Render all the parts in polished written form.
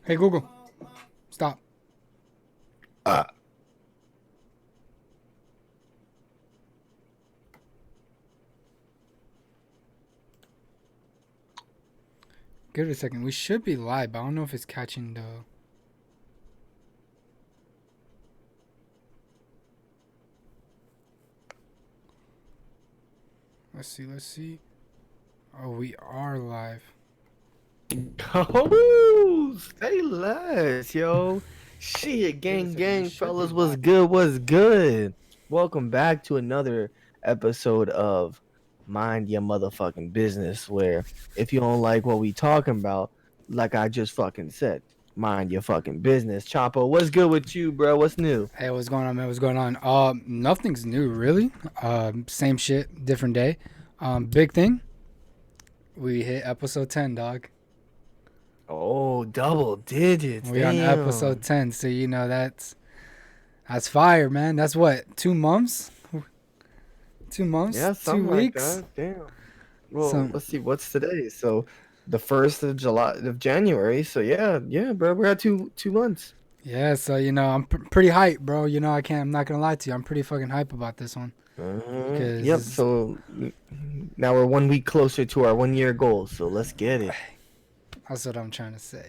Hey Google, stop. Uh, Give it a second. We should be live, but I don't know if it's catching the. Let's see. Let's see. Oh, we are live. oh, say less, yo. Shit, Give it a gang, second. We gang, should be fellas, what's live. good? What's good? Welcome back to another episode of Mind Your Motherfucking Business, where if you don't like what we talking about, like I just fucking said, mind your fucking business. Chapo, what's good with you, bro? What's new? Hey, what's going on, man? What's going on? Nothing's new, really. Same shit, different day. Big thing. We hit episode 10, dog. Oh, double digits, We on episode damn. 10, so you know that's fire, man. That's what 2 months, 2 months, Yeah, two something like weeks. that. Damn. Well, So let's see, what's today? So the 1st of January. So yeah, bro. We're at two months. yeah, so I'm pretty hyped, bro. I can't. I'm not gonna lie to you. I'm pretty fucking hype about this one Yep. because So now we're 1 week closer to our 1 year goal. So let's get it. that's what I'm trying to say.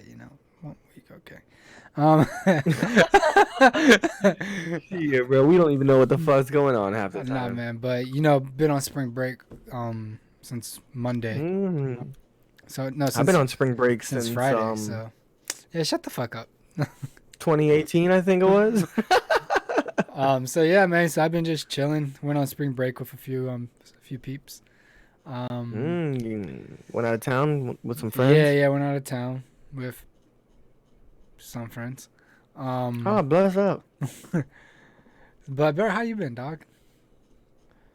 1 week, okay. Um, Yeah, bro. We don't even know what the fuck's going on half the nah, time. man. But been on spring break since Monday. Mm. So no, I've been since on spring break since since Friday. So yeah, shut the fuck up. 2018, I think it was. So yeah, man. So I've been just chilling. Went on spring break with a few peeps. Um, Went out of town with some yeah, friends. yeah. Went out of town with some friends. Oh, Um, bless up. but Bear, how you been, dog?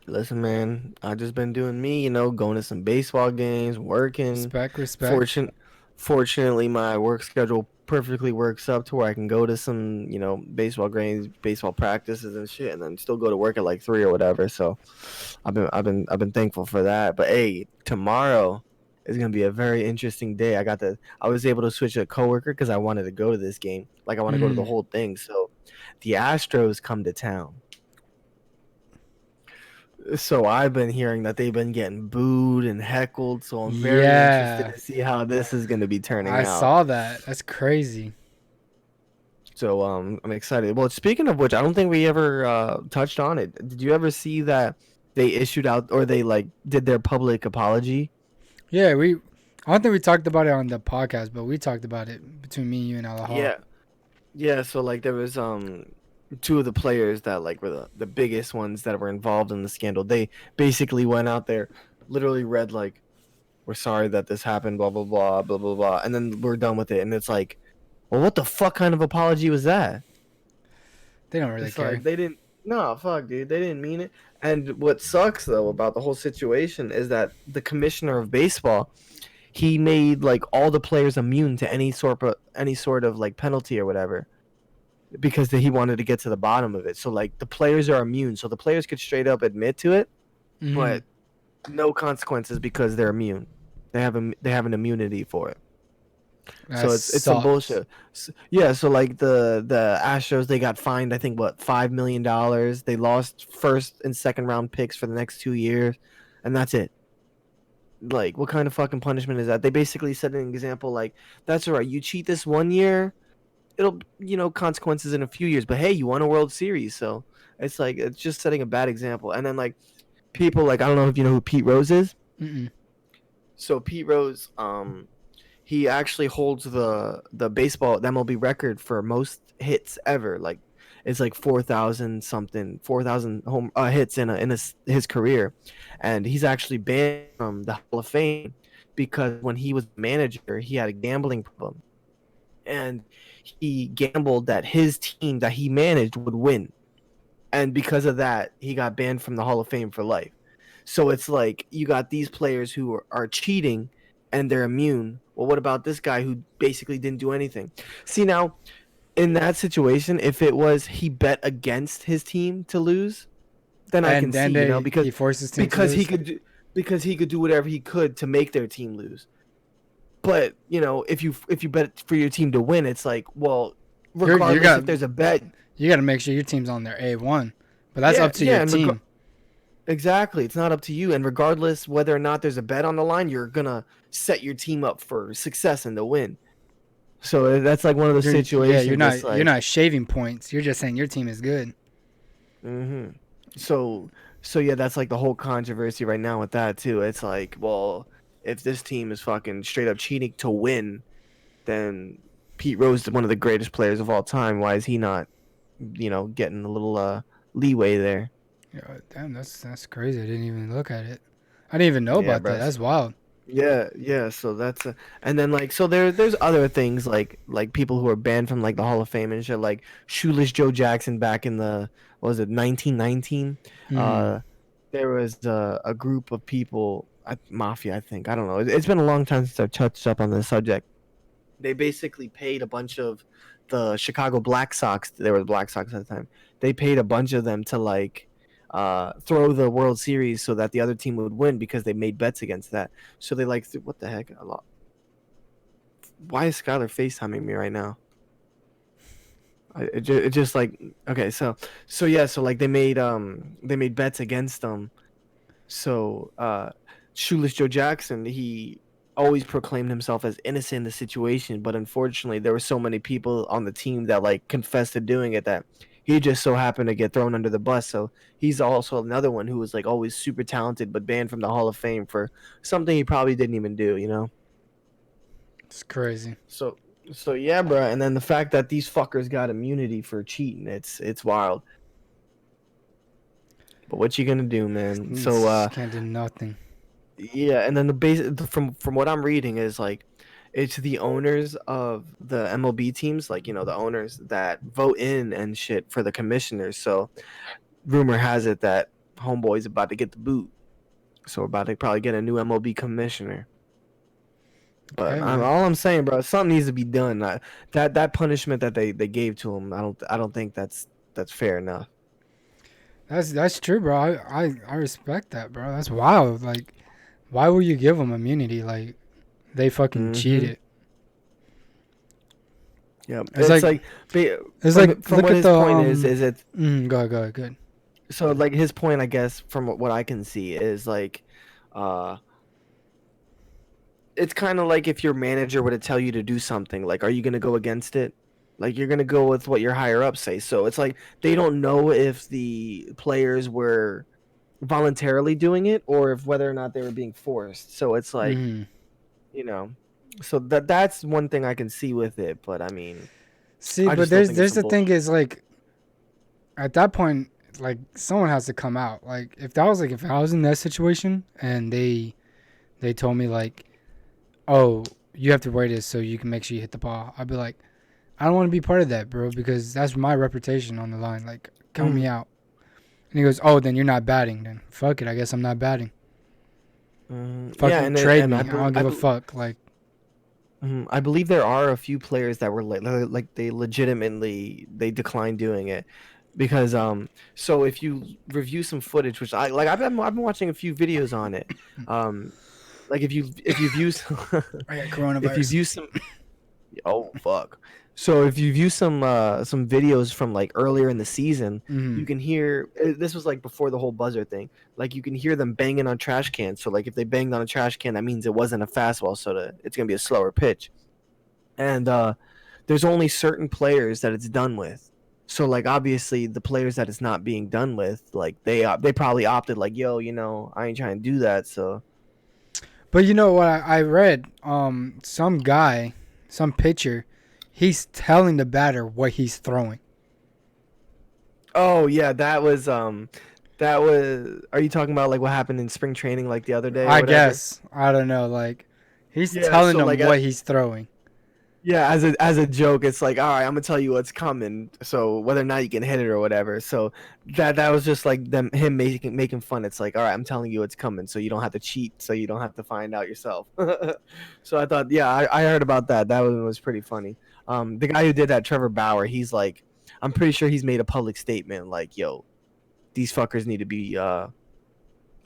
Listen, man, I just been doing me, going to some baseball games, working. Respect, respect. Fortune, Fortunately, my work schedule perfectly works up to where I can go to some, baseball games, baseball practices and shit, and then still go to work at like 3 or whatever. So, I've been thankful for that. But hey, tomorrow is gonna be a very interesting day. I was able to switch a coworker because I wanted to go to this game. Like I want to go to the Mm, whole thing. So, the Astros come to town. So I've been hearing that they've been getting booed and heckled, so I'm very interested yeah, to see how this is going to be turning I out. saw that. That's crazy. So I'm excited. Well, speaking of which, I don't think we ever touched on it. Did you ever see that they issued out or they like did their public apology? Yeah, I don't think we talked about it on the podcast, but we talked about it between me, you, and Alahal. Yeah. Yeah, so like there was two of the players that like were the biggest ones that were involved in the scandal. They basically went out there, literally read like we're sorry that this happened, blah blah blah, blah blah blah, and then we're done with it. And it's like, well, what the fuck kind of apology was that? They don't really It's care. like they didn't. No, fuck, dude, they didn't mean it. And what sucks though about the whole situation is that the commissioner of baseball, he made like all the players immune to any sort of like penalty or whatever because he wanted to get to the bottom of it. So like the players are immune, so the players could straight up admit to it, Mm, but no consequences because they're immune. They have an immunity for it. that So it's some sucks. bullshit. Yeah, so like the Astros, they got fined I think what $5 million. They lost first and second round picks for the next 2 years, and that's it. Like what kind of fucking punishment is that? They basically set an example like that's all right. You cheat this 1 year, it'll consequences in a few years. But hey, you won a World Series, so it's like it's just setting a bad example. And then like people like I don't know if you know who Pete Rose is. Mm-mm. So Pete Rose, he actually holds the MLB record for most hits ever. Like it's like 4,000 something, 4,000 home hits in his career, and he's actually banned from the Hall of Fame because when he was manager, he had a gambling problem, and he gambled that his team that he managed would win, and because of that, he got banned from the Hall of Fame for life. So it's like you got these players who are cheating and they're immune. Well, what about this guy who basically didn't do anything? See now, in that situation, if it was he bet against his team to lose, then I And can then see, he forced his team to because he lose. could do, because he could do whatever he could to make their team lose. But if you bet for your team to win, it's like, well, You regardless got if there's a bet, you got to make sure your team's on their A1. But that's yeah, up to your yeah, and team. exactly, it's not up to you. And regardless whether or not there's a bet on the line, you're gonna set your team up for success and to win. So that's like one of those Yeah, situations. It's you're like, not shaving points. You're just saying your team is good. hmm so yeah, that's like the whole controversy right now with that too. It's like, well, if this team is fucking straight up cheating to win, then Pete Rose is one of the greatest players of all time. Why is he not, getting a little leeway there? Yeah, damn, that's crazy. I didn't even look at it. I didn't even know Yeah, about that. bro. That's wild. Yeah, yeah. So that's and then like so there's other things like people who are banned from like the Hall of Fame and shit, like Shoeless Joe Jackson back in the, what was it, 1919. Hmm. Uh, there was a group of people, mafia, I think. I don't know. It's been a long time since I've touched up on this subject. They basically paid a bunch of the Chicago Black Sox. They were the Black Sox at the time. They paid a bunch of them to like throw the World Series so that the other team would win because they made bets against that. So they like what the heck? Why is Skylar FaceTiming me right now? It just like, okay, so yeah, so like they made bets against them. So Shoeless Joe Jackson, he always proclaimed himself as innocent in the situation, but unfortunately there were so many people on the team that like confessed to doing it that he just so happened to get thrown under the bus. So he's also another one who was like always super talented but banned from the Hall of Fame for something he probably didn't even do. It's crazy. So yeah, bro. And then the fact that these fuckers got immunity for cheating, it's wild. But what you gonna do, man? So Can't do nothing. yeah, and then the base from what I'm reading is like it's the owners of the MLB teams, like the owners that vote in and shit for the commissioners. So rumor has it that homeboy's about to get the boot, so we're about to probably get a new MLB commissioner. But Hey man, all I'm saying, bro, something needs to be done. That punishment that they gave to him, I don't think that's fair enough. that's true, bro. I respect that, bro. That's wild. Like, why would you give them immunity? Like, they fucking Mm-hmm. cheated. Yeah, It's it's like like it's like from look what at his the point is it go good. so like his point, I guess, from what I can see is like, uh, it's kind of like if your manager were to tell you to do something, like, are you gonna go against it? Like you're gonna go with what your higher ups say. So it's like they don't know if the players were voluntarily doing it or if whether or not they were being forced. So it's like, Hmm. you know, so that's one thing I can see with it. But I mean, See, I but just still think it's there's some the thing bullshit. is like at that point, like someone has to come out. Like if I was in that situation and they told me like, oh, you have to wear this so you can make sure you hit the ball, I'd be like, I don't want to be part of that, bro, because that's my reputation on the line. Like, count me Mm, out. And he goes, oh, then you're not batting. Then fuck it. I guess I'm not batting. yeah, Fucking and trade me. I don't give a fuck. Like, I believe there are a few players that were like they legitimately they declined doing it because so if you review some footage, which I've been watching a few videos on it, um like if you view I got if you coronavirus. view some, oh fuck. So if you view some videos from like earlier in the season, Mm-hmm. you can hear this was like before the whole buzzer thing. Like you can hear them banging on trash cans. So like if they banged on a trash can, that means it wasn't a fastball, so it's gonna be a slower pitch. And there's only certain players that it's done with. So like obviously the players that it's not being done with, like they probably opted like, yo, I ain't trying to do that. So But you know what I read? Some guy, some pitcher, he's telling the batter what he's throwing. oh yeah, that was are you talking about like what happened in spring training like the other day or I whatever? guess. I don't know. Like, he's Yeah, telling so them like what he's throwing. yeah, as a joke, it's like, all right, I'm gonna tell you what's coming. So whether or not you can hit it or whatever. So that was just like him making fun. It's like, all right, I'm telling you what's coming, so you don't have to cheat, so you don't have to find out yourself. So I thought, yeah, I heard about that. That was pretty funny. The guy who did that, Trevor Bauer, he's like, I'm pretty sure he's made a public statement like, yo, these fuckers need to be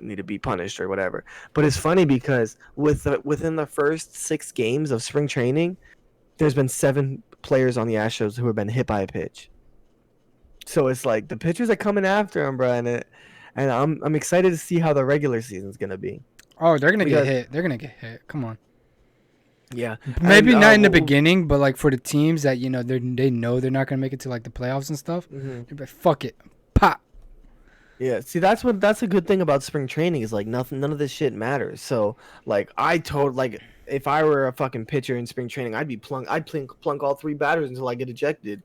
need to be punished or whatever. But it's funny because within the first 6 games of spring training, there's been 7 players on the Astros who have been hit by a pitch. So it's like the pitchers are coming after him, bro, and I'm excited to see how the regular season's gonna be Oh, they're gonna get because hit. They're gonna get hit. Come on. yeah, and Maybe not in the beginning, but like for the teams that they know they're not gonna make it to like the playoffs and stuff. mhm. They're like, fuck it, pop. Yeah, see that's a good thing about spring training is like none of this shit matters. So like like if I were a fucking pitcher in spring training, I'd plunk all 3 batters until I get ejected.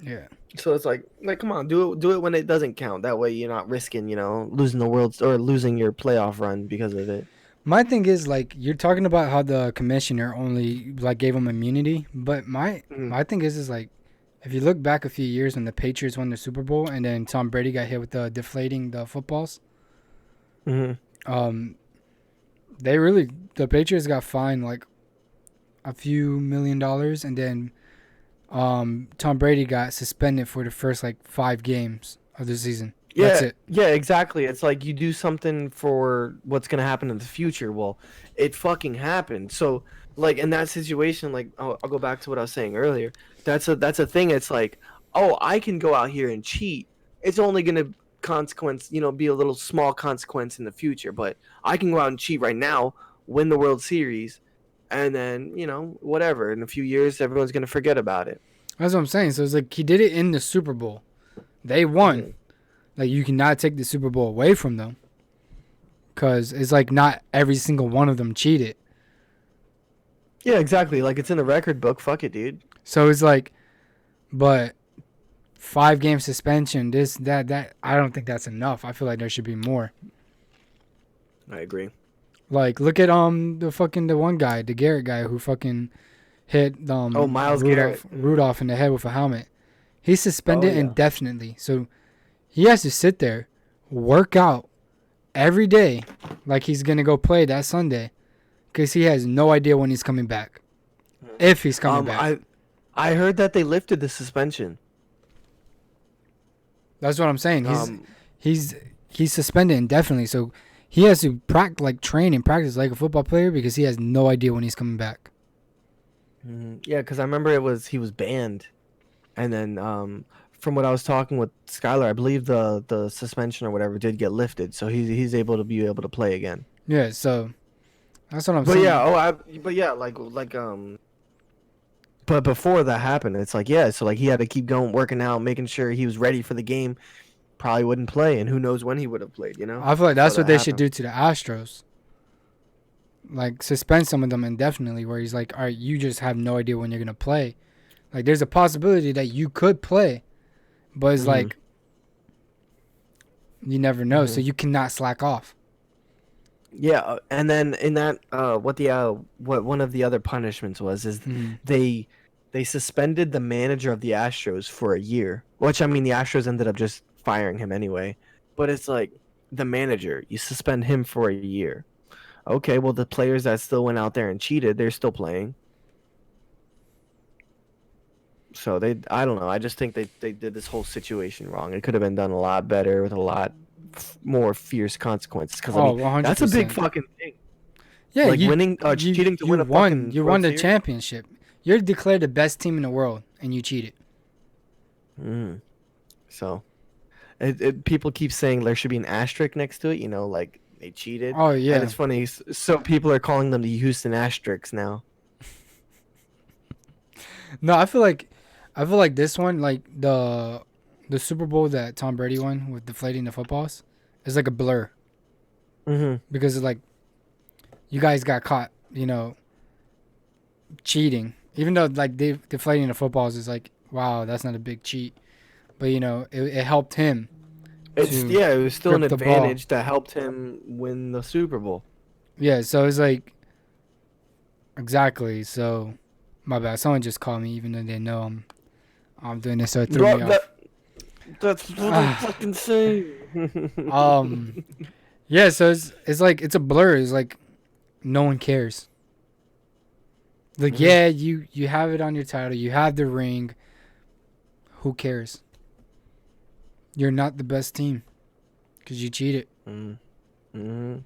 Yeah. So it's like come on, do it when it doesn't count. That way you're not risking, losing the world or losing your playoff run because of it. My thing is like you're talking about how the commissioner only like gave him immunity, but my Mhm. my thing is like if you look back a few years when the Patriots won the Super Bowl and then Tom Brady got hit with the deflating the footballs, Mhm. um, the Patriots got fined like a few $1 million, and then Tom Brady got suspended for the first like 5 games of the season. That's Yeah, it. yeah, exactly. It's like you do something for what's gonna happen in the future. Well, it fucking happened. So, like in that situation, like I'll go back to what I was saying earlier. That's a thing. It's like, oh, I can go out here and cheat. It's only gonna consequence, be a little small consequence in the future. But I can go out and cheat right now, win the World Series, and then whatever. In a few years, everyone's gonna forget about it. That's what I'm saying. So it's like he did it in the Super Bowl. They won. Mhm. Like you cannot take the Super Bowl away from them because it's like not every single one of them cheated. Yeah, exactly. Like it's in the record book. Fuck it, dude. So it's like, but 5 game suspension, this that I don't think that's enough. I feel like there should be more. I agree. Like look at the one guy, the Garrett guy who fucking hit Oh, Miles Garrett. Rudolph in the head with a helmet. He's Oh suspended yeah. indefinitely. So he has to sit there, work out every day like he's going to go play that Sunday because he has no idea when he's coming back. If he's coming back. I heard that they lifted the suspension. That's what I'm saying. Um, He's suspended indefinitely. So he has to train and practice like a football player because he has no idea when he's coming back. yeah, because I remember he was banned, and then from what I was talking with Skylar, I believe the suspension or whatever did get lifted, so he's able to play again. Yeah, so that's what I'm But saying. yeah, but before that happened, it's like yeah, so like he had to keep going, working out, making sure he was ready for the game. Probably wouldn't play, and who knows when he would have played, I feel like that's before what that they should happened. do to the Astros. Like suspend some of them indefinitely where he's like, all right, you just have no idea when you're going to play. Like there's a possibility that you could play, but it's Mhm. like you never know, so Mhm. you cannot slack off. Yeah, and then in that what one of the other punishments was is Mhm. they suspended the manager of the Astros for a year, which I mean the Astros ended up just firing him anyway. But it's like the manager, you suspend him for a year. Okay, well the players that still went out there and cheated, they're still playing. So I don't know. I just think they did this whole situation wrong. It could have been done a lot better with a lot more fierce consequences. Because I Oh, mean, that's a big 100%. fucking thing. Yeah, Like winning, cheating to you win a won. fucking You won World the Series. championship. You're declared the best team in the world, and you cheated. Mm. So, people keep saying there should be an asterisk next to it. Like they cheated, Oh and yeah. it's funny. So people are calling them the Houston Asterisks now. No, I feel like this one, like the Super Bowl that Tom Brady won with deflating the footballs, is like a blur Mm-hmm. because it's like you guys got caught, cheating. Even though like deflating the footballs is like, wow, that's not a big cheat, but it helped him to It was still an grip the ball. advantage that helped him win the Super Bowl. Yeah, so it's like exactly. So my bad. Someone just called me, even though they know I'm doing this, so it threw Bro, me off. that's what I'm fucking saying. Um, yeah. So it's like it's a blur. It's like no one cares. Like Mhm. yeah, you have it on your title. You have the ring. Who cares? You're not the best team because you cheated. Mm-hmm.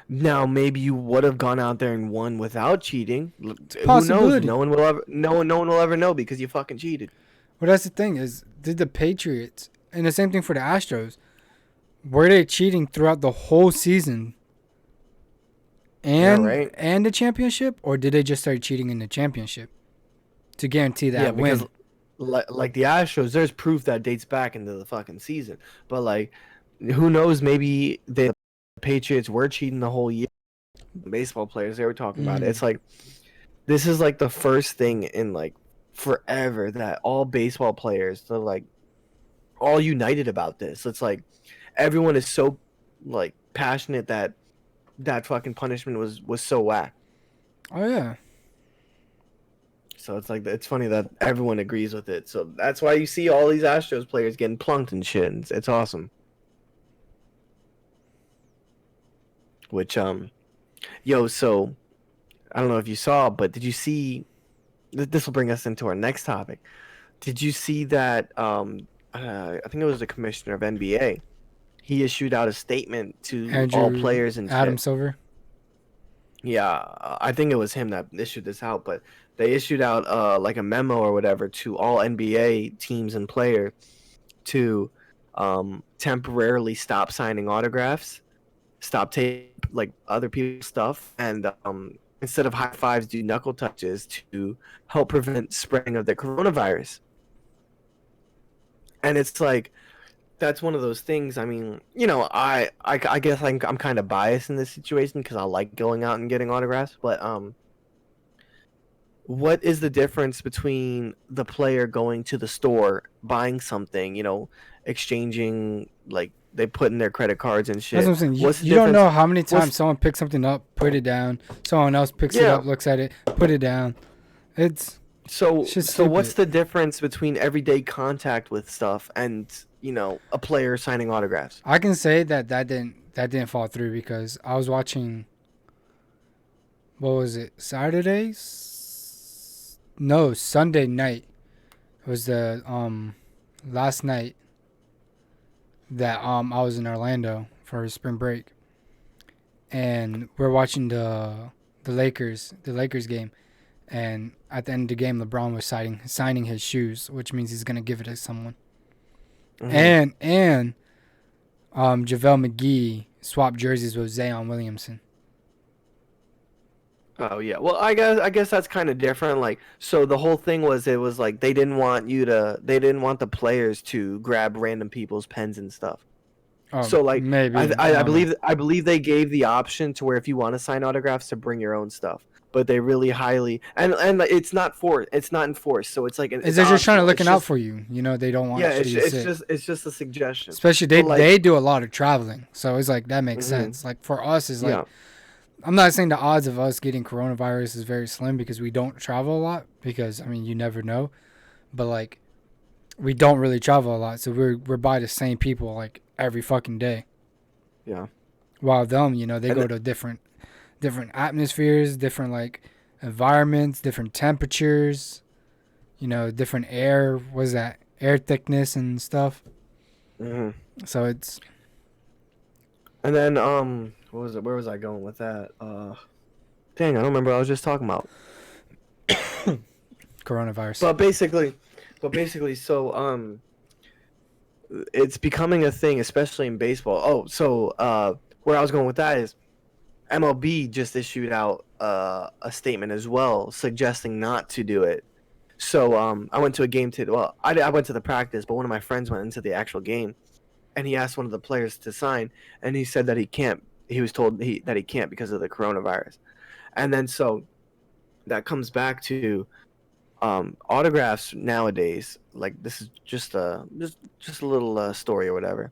Now maybe you would have gone out there and won without cheating. It's a Who knows? possibility. No one will ever know because you fucking cheated. But that's the thing is, did the Patriots and the same thing for the Astros? Were they cheating throughout the whole season Yeah, and right. and the championship, or did they just start cheating in the championship to guarantee Yeah, that because win? like the Astros, there's proof that dates back into the fucking season. But like, who knows? Maybe the Patriots were cheating the whole year. Baseball players, they were talking about it. Mm. It's like this is like the first thing in like forever that all baseball players they're like all united about this. It's like everyone is so like passionate that that fucking punishment was so whack. Oh yeah, So it's like it's funny that everyone agrees with it. So that's why you see all these Astros players getting plunked and shit. And it's awesome. Which yo, so I don't know if you saw, but did you see? This will bring us into our next topic. Did you see that? I think it was the commissioner of NBA. He issued out a statement to all Andrew players and Adam shit. Silver. Yeah, I think it was him that issued this out, but they issued out like a memo or whatever to all NBA teams and players to temporarily stop signing autographs, stop taking like other people's stuff, and instead of high fives, do knuckle touches to help prevent spreading of the coronavirus. And it's like that's one of those things. I mean, you know, I guess I'm kind of biased in this situation because I like going out and getting autographs. But what is the difference between the player going to the store, buying something, you know, exchanging like they put in their credit cards and That's what shit? I'm saying. You, What's the you don't difference? know how many times What's someone picks something up, put it down. Someone else picks it yeah? up, looks at it, put it down. It's So it's just so what's stupid. the difference between everyday contact with stuff and you know a player signing autographs? I can say that that didn't fall through because I was watching. What was it? Saturdays? No, Sunday night. It was the last night that I was in Orlando for spring break, and we're watching the Lakers game, and at the end of the game, LeBron was signing his shoes, which means he's gonna give it to someone. Hmm. And JaVale McGee swapped jerseys with Zion Williamson. Oh yeah. Well, I guess that's kind of different. Like, so the whole thing was it was like they didn't want the players to grab random people's pens and stuff. Oh, So like maybe I don't know. I believe they gave the option to where if you want to sign autographs to bring your own stuff, but they really highly and it's not enforced. So it's like Is it's they're just trying to optional. It's looking out just for you. You know, they don't yeah, want you to sit. it's just a suggestion. Especially they But like they do a lot of traveling, so it's like that makes hmm sense. Like for us, is like yeah. I'm not saying the odds of us getting coronavirus is very slim because we don't travel a lot. Because I mean, you never know. But like we don't really travel a lot, so we're by the same people like every fucking day. Yeah. While them, you know, they And go to different atmospheres, different like environments, different temperatures. You know, different air. Was that air thickness and stuff? mhm. So it's And then what was it? Where was I going with that? Dang, I don't remember what I was just talking about. coronavirus. But basically, so it's becoming a thing, especially in baseball. Oh, so where I was going with that is MLB just issued out a statement as well, suggesting not to do it. So I went to a game today. Well, I went to the practice, but one of my friends went into the actual game, and he asked one of the players to sign, and he said that he can't. He was told that he can't because of the coronavirus. And then so that comes back to autographs nowadays. Like this is just a little story or whatever.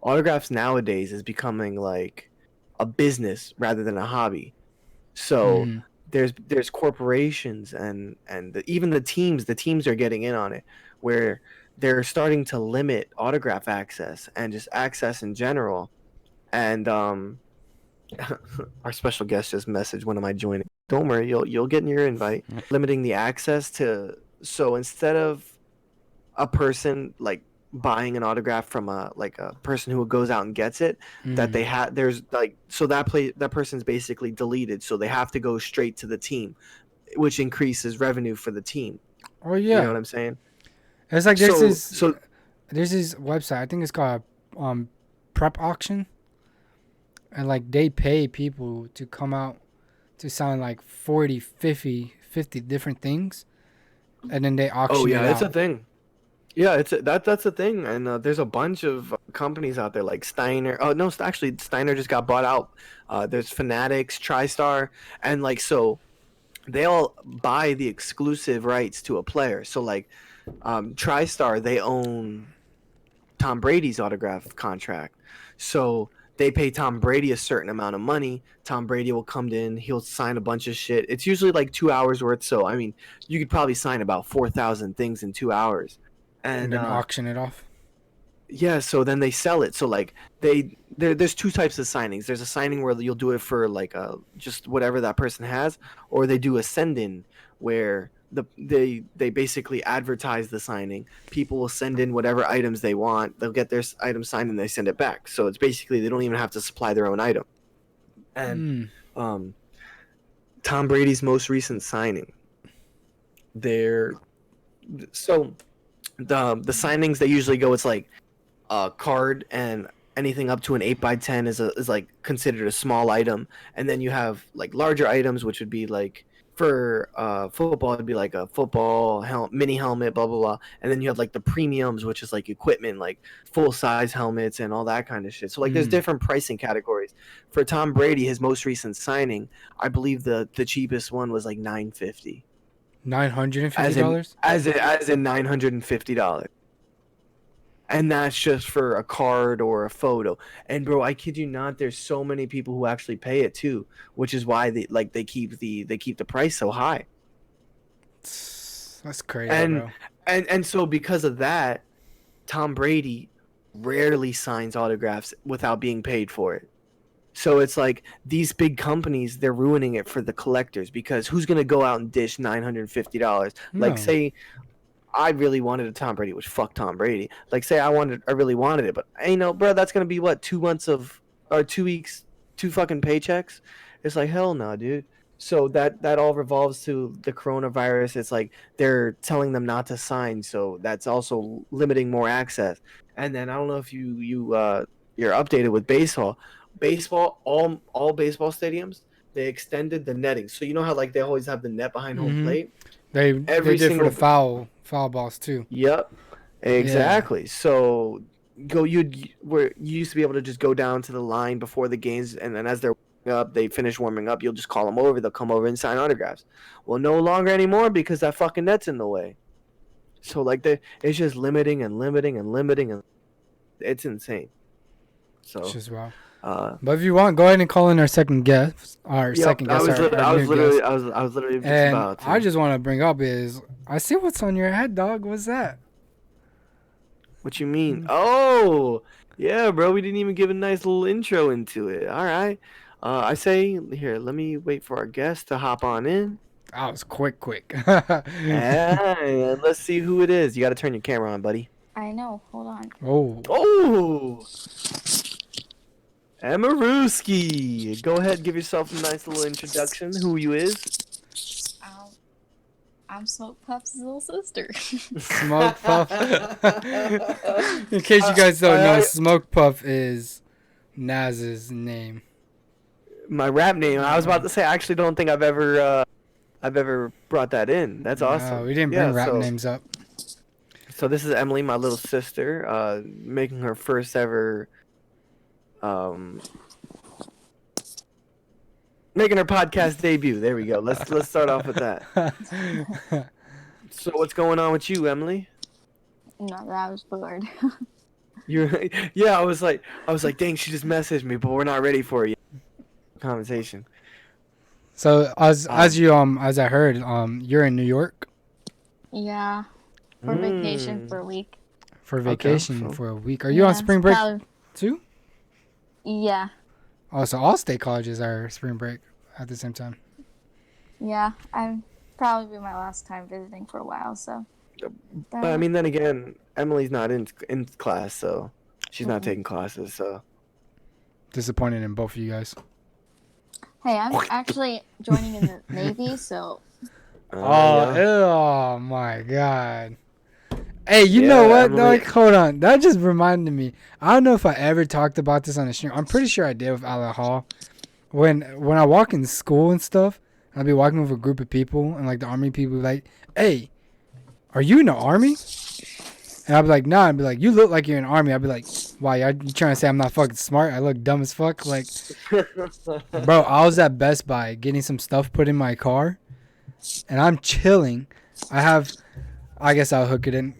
Autographs nowadays is becoming like a business rather than a hobby. So Mm-hmm. there's corporations and even the teams are getting in on it where they're starting to limit autograph access and just access in general. And our special guest just messaged when am I joining? Don't worry, you'll get in your invite. Limiting the access to so instead of a person like buying an autograph from a person who goes out and gets it, that Mm. they had there's like so that person's basically deleted, so they have to go straight to the team, which increases revenue for the team. Oh You know yeah, what I'm saying? it's like So so there's this website. I think it's called Prep Auction, and like they pay people to come out to sign like 40, 50 different things, and then they oh auction it yeah, it's a out. thing. Yeah, that's a thing, and there's a bunch of companies out there like Steiner. Oh no, actually Steiner just got bought out. There's Fanatics, TriStar, and like so they all buy the exclusive rights to a player. So like TriStar, they own Tom Brady's autograph contract. So they pay Tom Brady a certain amount of money. Tom Brady will come in, he'll sign a bunch of shit. It's usually like 2 hours worth. So I mean, you could probably sign about 4,000 things in 2 hours. And And then auction it off. yeah, so then they sell it. So like there's two types of signings. There's a signing where you'll do it for like just whatever that person has, or they do a send in where they basically advertise the signing. People will send in whatever items they want. They'll get their item signed and they send it back. So it's basically they don't even have to supply their own item. And Mm. um Tom Brady's most recent signing, they're so the signings they usually go, it's like a card, and anything up to an 8x10 is like considered a small item, and then you have like larger items, which would be like for football it'd be like a mini helmet, blah blah blah, and then you have like the premiums, which is like equipment, like full size helmets and all that kind of shit. So like there's Mm. different pricing categories. For Tom Brady, his most recent signing, I believe the cheapest one was like 950, as in $950. as in $950, and that's just for a card or a photo. And bro, I kid you not, there's so many people who actually pay it too, which is why they keep the price so high. That's crazy, And bro. and so because of that, Tom Brady rarely signs autographs without being paid for it. So it's like these big companies, they're ruining it for the collectors, because who's gonna go out and dish $950? Like No. say I really wanted a Tom Brady, which fuck Tom Brady. Like, say I really wanted it, but bro, that's gonna be what, 2 months of, or 2 weeks, two fucking paychecks. It's like hell no, dude. So that all revolves to the coronavirus. It's like they're telling them not to sign, so that's also limiting more access. And then I don't know if you're updated with baseball. Baseball, all baseball stadiums, they extended the netting. So you know how like they always have the net behind home Hmm. plate. They Every did for the single foul balls too. Yep, Yeah. exactly. So where you used to be able to just go down to the line before the games, and then as they're warming up, they finish warming up. You'll just call them over. They'll come over and sign autographs. Well, no longer anymore because that fucking net's in the way. So like it's just limiting and limiting and limiting, and it's insane. It's So just wow. uh, But if you want, go ahead and call in our second guest, yep. our new guest. I was literally just And about I to. just want to bring up is I see what's on your head, dog. What's that? What you mean? Oh, yeah, bro. We didn't even give a nice little intro into it. All right. I say here. Let me wait for our guest to hop on in. That was quick. And let's see who it is. You got to turn your camera on, buddy. I know. Hold on. Oh, Oh, Emaruski. Go ahead, give yourself a nice little introduction. Who you is? Um, I'm Smoke Puff's little sister. Smoke Puff. In case you guys don't know, Smoke Puff is Naz's name. My rap name. I was about to say. I actually don't think I've ever brought that in. That's No, awesome. we didn't Yeah. bring rap So names up. this is Emily, my little sister, making her first ever, um, making her podcast debut. There we go. Let's start off with that. So what's going on with you, Emily? No, that I was bored. You, yeah, I was like, dang, she just messaged me, but we're not ready for it yet. Conversation. So Um, as I heard, you're in New York Yeah, for vacation mm, for a week. for okay. vacation So for a week. Are you on Yeah, it's spring break probably. too? Yeah, Oh, so all state colleges are spring break at the same time. yeah. I'm probably be my last time visiting for a while. So But I mean, then again, Emily's not in class, so she's not taking classes. So Disappointed in both of you guys. Hey, I'm actually joining in the Navy, so yeah, Oh my god. Hey, you know yeah, what, Emily. dog? Hold on. That just reminded me. I don't know if I ever talked about this on the stream. I'm pretty sure I did with Ala Hall. When I walk in school and stuff, I'll be walking with a group of people, and like the army people be like, "Hey, are you in the army?" And I'll be like, "Nah." I'd be like, "You look like you're in the army." I'd be like, "Why? You trying to say I'm not fucking smart? I look dumb as fuck." Like, bro, I was at Best Buy getting some stuff put in my car, and I'm chilling. I guess I'll hook it in.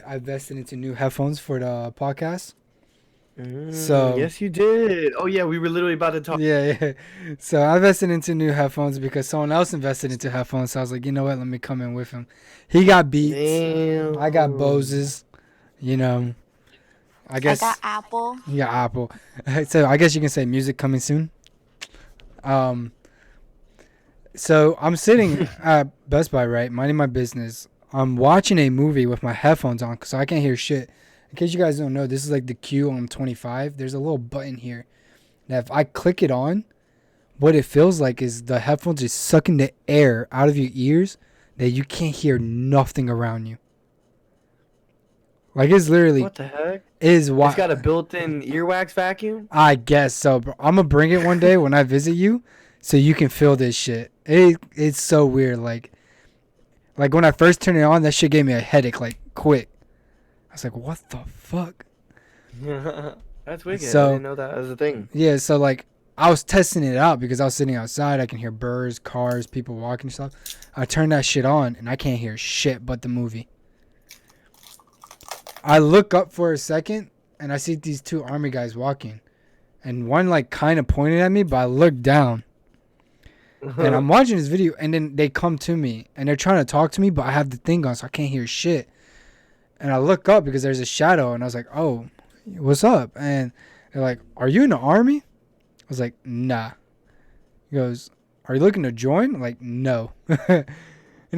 I invested into new headphones for the podcast. So Yes, you did. Oh yeah, we were literally about to talk. yeah. So I invested into new headphones because someone else invested into headphones. So I was like, you know what? Let me come in with him. He got Beats. Damn. I got Boses. You know, I I got guess Apple. he got Apple. So I guess you can say music coming soon. Um. So I'm sitting at Best Buy, right, minding my business. I'm watching a movie with my headphones on, so I can't hear shit. In case you guys don't know, this is like the Q on 25. There's a little button here that if I click it on, what it feels like is the headphones is sucking the air out of your ears that you can't hear nothing around you. Like it's literally What the heck? is It's got a what built-in earwax vacuum. I guess so. Bro. I'm gonna bring it one day when I visit you, so you can feel this shit. It's so weird. Like when I first turned it on, that shit gave me a headache. Like quick. I was like, what the fuck? That's wicked. I So didn't know that was a thing. yeah, so like I was testing it out because I was sitting outside. I can hear birds, cars, people walking and stuff. I turned that shit on and I can't hear shit but the movie. I look up for a second and I see these two army guys walking. And one like kind of pointed at me, but I looked down. And I'm watching this video and then they come to me and they're trying to talk to me, but I have the thing on so I can't hear shit. And I look up because there's a shadow and I was like, oh, what's up? And they're like, are you in the army? I was like, nah. He goes, are you looking to join? I'm like, no. And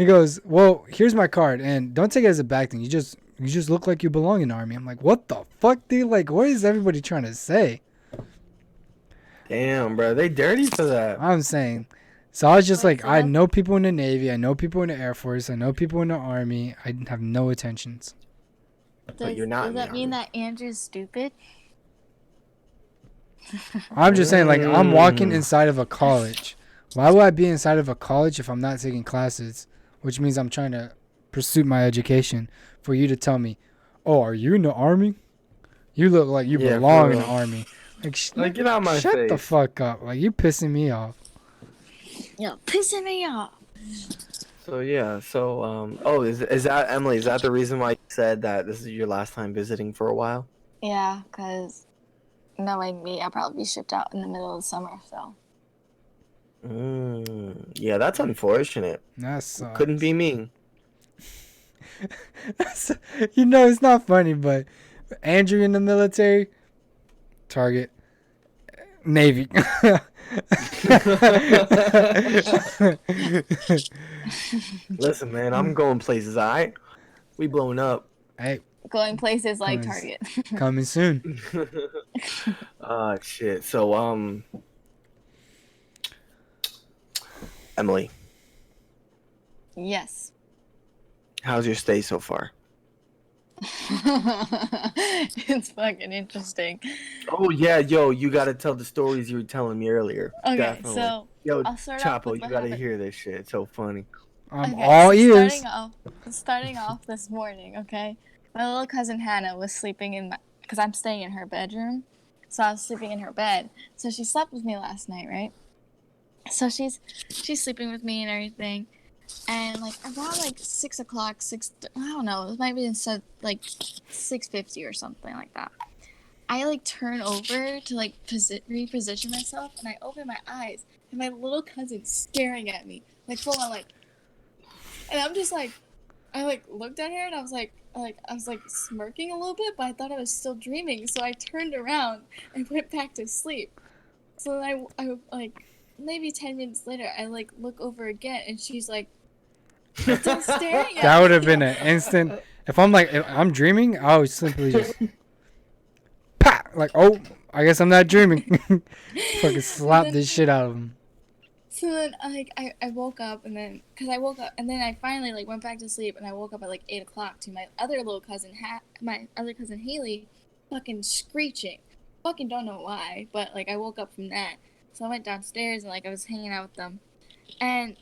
he goes, well, here's my card and don't take it as a bad thing. You just look like you belong in the army. I'm like, what the fuck, dude? Like, what is everybody trying to say? Damn, bro, they dirty for that. I'm saying. So I was just Wait, like, so I that- know people in the Navy. I know people in the Air Force. I know people in the Army. I have no attentions. But you're not Does in the that mean army. that Andrew's stupid? I'm just saying, like, I'm walking Mm. inside of a college. Why would I be inside of a college if I'm not taking classes? Which means I'm trying to pursue my education. For you to tell me, oh, are you in the Army? You look like you Yeah, for belong in the real. Army. Like, Like, get out my shut the face. fuck up. Like, you pissing me off. You're pissing me off. So yeah, so oh, is that Emily? Is that the reason why you said that this is your last time visiting for a while? Yeah, because knowing me, I'll probably be shipped out in the middle of the summer, so. Yeah, that's unfortunate. That sucks. Couldn't be me. You know, it's not funny, but Andrew in the military, target, Navy. Listen, man, I'm going places. Alright, we blowing up. Hey, Going places like Nice. Target. coming soon. Shit. So Emily, Yes. how's your stay so far? It's fucking interesting. Oh yeah, yo, you gotta tell the stories you were telling me earlier. Okay, Definitely. so Yo, I'll start off Chapo, with you what gotta happened. hear this shit. It's so funny. I'm Okay, all so ears. starting off this morning, okay? My little cousin Hannah was sleeping in my, because I'm staying in her bedroom, so I was sleeping in her bed. So she slept with me last night, right? So she's sleeping with me and everything, and like around like 6 o'clock, I don't know, it might be instead like 6:50 or something like that. I like turn over to like reposition myself, and I open my eyes, and my little cousin's staring at me, like full on like, and I'm just like, I like looked at her, and I was like smirking a little bit, but I thought I was still dreaming, so I turned around and went back to sleep. So then I like maybe 10 minutes later, I like look over again, and she's like still staring at That would me. have been an instant. If I'm dreaming, I would simply just, pat, like, oh, I guess I'm not dreaming. Fucking slap this shit out of him. So then, I woke up, and then, because I woke up, and then I finally, like, went back to sleep, and I woke up at, like, 8 o'clock to my other little cousin, my other cousin Haley, fucking screeching. Fucking don't know why, but, like, I woke up from that. So I went downstairs, and, like, I was hanging out with them. And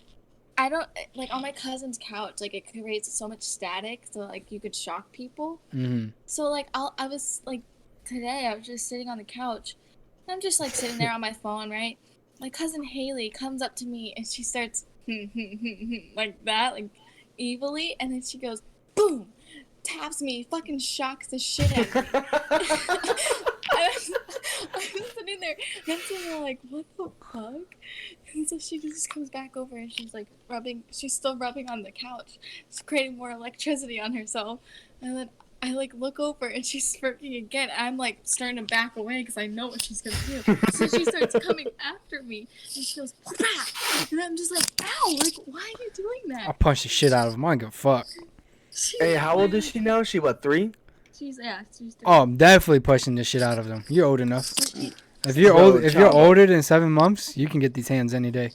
I don't, like, on my cousin's couch, like, it creates so much static, so, like, you could shock people. Mm-hmm. So, like, I was, like, today, I was just sitting on the couch, and I'm just, like, sitting there on my phone, right? My cousin Haley comes up to me and she starts like that, like evilly, and then she goes boom, taps me, fucking shocks the shit out of me. I'm sitting there, and I'm sitting there like, what the fuck? And so she just comes back over and she's like she's still rubbing on the couch. She's creating more electricity on herself. And then I like look over and she's smirking again. I'm like starting to back away because I know what she's gonna do. So she starts coming after me and she goes, bah! And I'm just like, ow, like why are you doing that? I'll punch the shit out of him. I don't give a fuck. Hey, how old is she now? She what, 3? She's 3. Oh, I'm definitely pushing the shit out of them. You're old enough. If you're Bro, old, if you're older than 7 months, you can get these hands any day.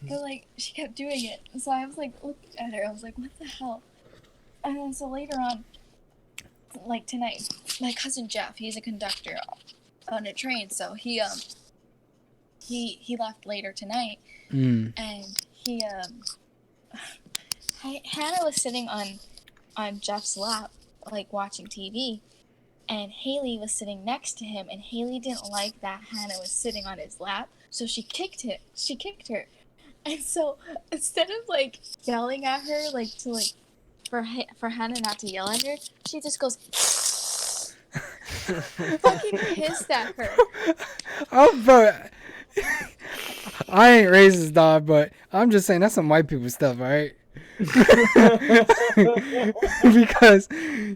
But like she kept doing it, so I was like looking at her. I was like, what the hell? And then so later on, like tonight, my cousin Jeff, he's a conductor on a train, so he left later tonight, and Hannah was sitting on Jeff's lap, like watching TV, and Haley was sitting next to him, and Haley didn't like that Hannah was sitting on his lap, so she kicked her, and so instead of like yelling at her, like to like for Hannah not to yell at her, she just goes fucking pissed at her. Oh, bro. I ain't racist, dog, but I'm just saying that's some white people stuff, alright? Because,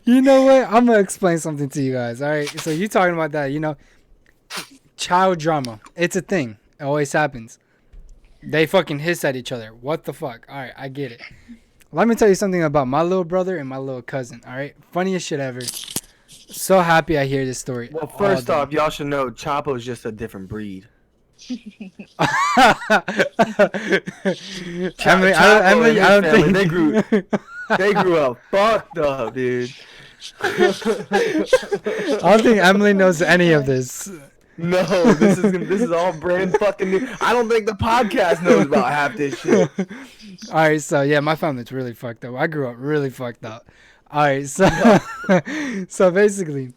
you know what? I'm going to explain something to you guys, alright? So you talking about that, child drama. It's a thing. It always happens. They fucking hiss at each other. What the fuck? Alright, I get it. Let me tell you something about my little brother and my little cousin, alright? Funniest shit ever. So happy I hear this story. Well, first off, y'all should know Chapo's just a different breed. Emily, I don't think they grew up fucked up, dude. I don't think Emily knows any of this. No, this is all brand fucking new. I don't think the podcast knows about half this shit. All right, so yeah, my family's really fucked up. I grew up really fucked up. All right, so so basically,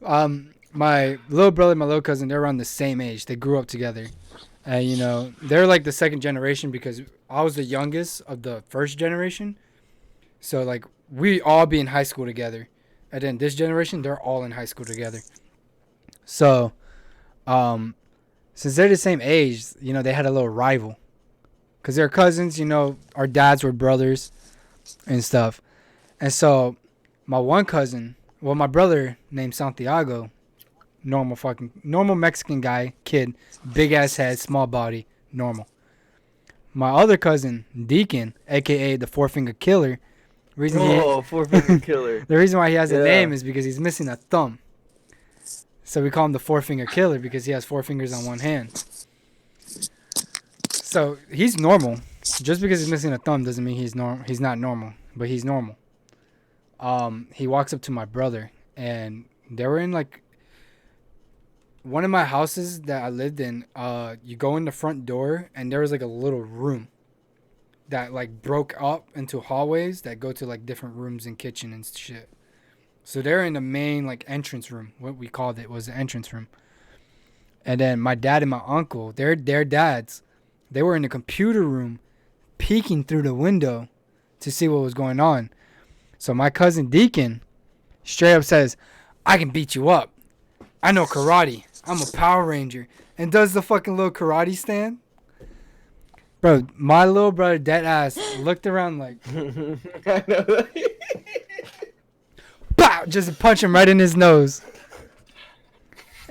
my little brother, my little cousin, they're around the same age. They grew up together, and they're like the second generation because I was the youngest of the first generation. So like we all be in high school together, and then this generation they're all in high school together. So, since they're the same age, they had a little rival, cause they're cousins. Our dads were brothers, and stuff. And so, my one cousin, my brother named Santiago, normal Mexican guy, kid, big ass head, small body, normal. My other cousin, Deacon, aka the Four Finger Killer. Four Finger Killer. The reason why he has a name is because he's missing a thumb. So we call him the Four Finger Killer because he has 4 fingers on one hand. So he's normal. Just because he's missing a thumb doesn't mean he's not normal, but he's normal. He walks up to my brother, and they were in like one of my houses that I lived in. You go in the front door, and there was like a little room that like broke up into hallways that go to like different rooms and kitchen and shit. So they're in the main like entrance room. What we called it was the entrance room. And then my dad and my uncle, their dads, they were in the computer room, peeking through the window to see what was going on. So my cousin Deacon straight up says, "I can beat you up. I know karate. I'm a Power Ranger." And does the fucking little karate stand. Bro, my little brother dead ass looked around like, I know. BOW! Just punch him right in his nose.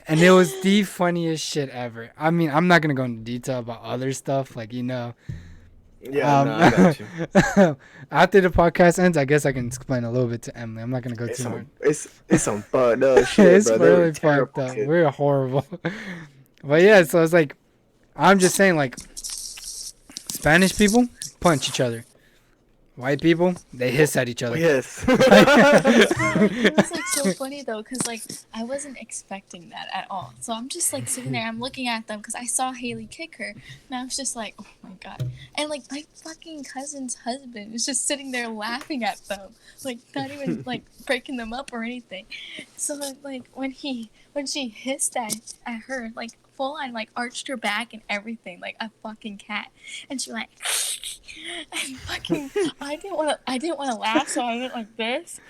And it was the funniest shit ever. I mean, I'm not going to go into detail about other stuff. Like, Yeah, no, I got you. After the podcast ends, I guess I can explain a little bit to Emily. I'm not gonna go It's too hard. some it's some fucked up shit, It's bro. They were really fucked terrible up. kids. We're horrible. But yeah, so it's like, I'm just saying, like, Spanish people punch each other. White people, they hiss at each other. Yes. It was like so funny though, cause like I wasn't expecting that at all. So I'm just like sitting there, I'm looking at them, cause I saw Haley kick her, and I was just like, oh my god. And like my fucking cousin's husband was just sitting there laughing at them, like not even like breaking them up or anything. So like when she hissed at her, like full on like arched her back and everything, like a fucking cat, and she like. And fucking, I didn't want to laugh, so I went like this,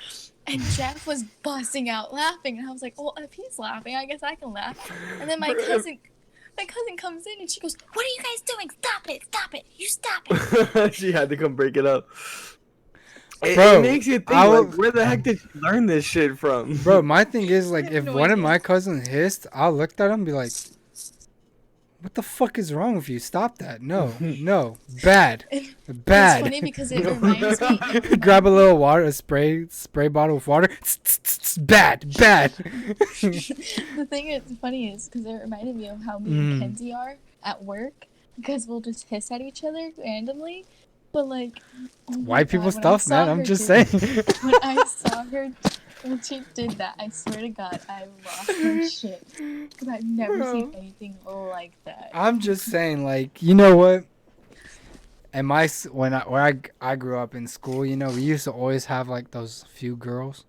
and Jeff was busting out laughing, and I was like, well, if he's laughing, I guess I can laugh. And then my cousin comes in, and she goes, "What are you guys doing? Stop it, you stop it." She had to come break it up. Bro, It makes you think, like, where the heck did you learn this shit from? Bro, my thing is, like, I if have no one of idea. my cousins hissed, I'll look at him and be like, what the fuck is wrong with you? Stop that. No. Bad. It's Bad. funny because it reminds me. Grab a little water, a spray bottle of water. Bad. The thing that's funny is because it reminded me of how me and Kenzie are at work, because we'll just hiss at each other randomly. But like, oh my White people God, when I stuff, man. saw I'm her just do it- saying. When I saw her, when she did that, I swear to God, I lost my shit. Because I've never seen anything like that. I'm just saying, like, you know what? And where I grew up in school, you know, we used to always have like those few girls,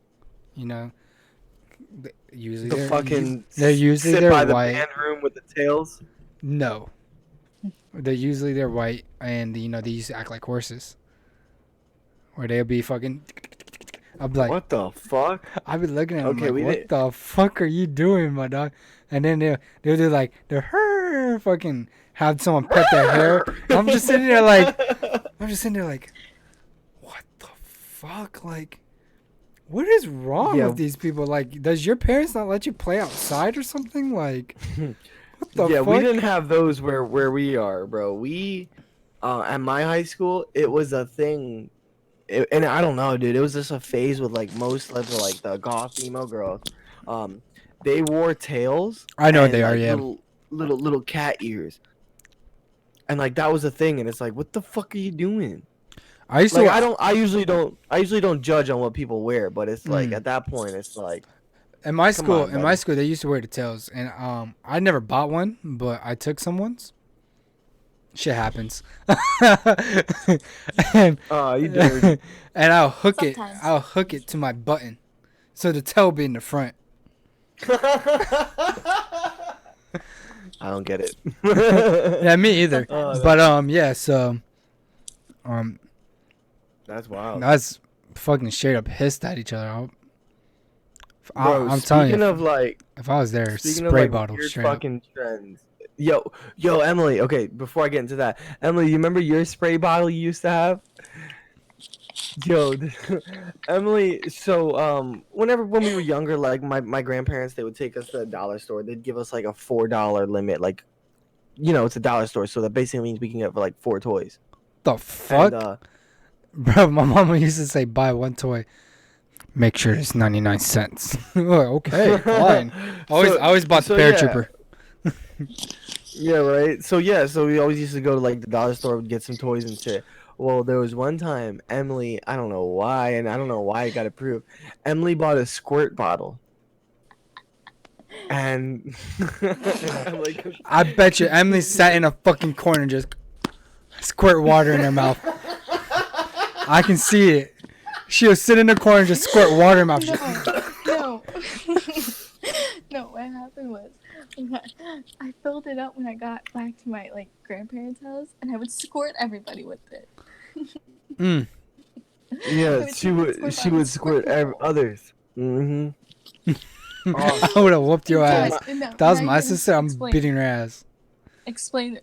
you know. Usually they're usually sit they're by the white. band room with the tails. No, they're white, and you know they used to act like horses. Where they'll be fucking. I'll be like, What the fuck? I'll be looking at them Okay, like, we what didn't- the fuck are you doing, my dog? And then they'll do like the fucking have someone pet their hair. I'm just sitting there like, what the fuck? Like, what is wrong Yeah. with these people? Like, does your parents not let you play outside or something? Like, what the Yeah, fuck? we didn't have those where we are, bro. We at my high school, it was a thing. And I don't know, dude. It was just a phase with like most of the, like the goth emo girls. They wore tails. I know what and, they are, like, yeah. Little cat ears. And like that was a thing, and it's like, what the fuck are you doing? I used Like to. I usually don't judge on what people wear, but it's like at that point, it's like In my Come school, on, buddy. they used to wear the tails, and I never bought one, but I took someone's. Shit happens. and you dirty. and I'll hook Sometimes. it to my button, so the tail be in the front. I don't get it. Yeah, me either. Oh, But yeah, so That's wild. that's fucking straight up hissed at each other. Bro, I'm telling speaking you, of like if I was there, speaking spray of like bottle weird straight up. fucking trends. Yo, Emily. Okay, before I get into that, Emily, you remember your spray bottle you used to have? Yo, Emily. So when we were younger, like my grandparents, they would take us to the dollar store. They'd give us like a $4 limit, like, you know, it's a dollar store, so that basically means we can get for like 4 toys. The fuck, And, bro? My mama used to say, "Buy one toy, make sure it's 99 cents." Okay, fine. I always bought the paratrooper. Yeah, right. So we always used to go to like the dollar store, get some toys and shit. Well, there was one time Emily, I don't know why, and I don't know why it got approved. Emily bought a squirt bottle, and I'm like, I bet you Emily sat in a fucking corner and just squirt water in her mouth. I can see it. She was sitting in the corner and just squirt water in her mouth. No. No, what happened was I filled it up when I got back to my like grandparents' house, and I would squirt everybody with it. Mm. yeah, would she take would the she squirt would bottle, squirt squirt others. Mm-hmm. I would have whooped your ass. No, If that was now my you're gonna sister, I'm explain- beating her ass. Explain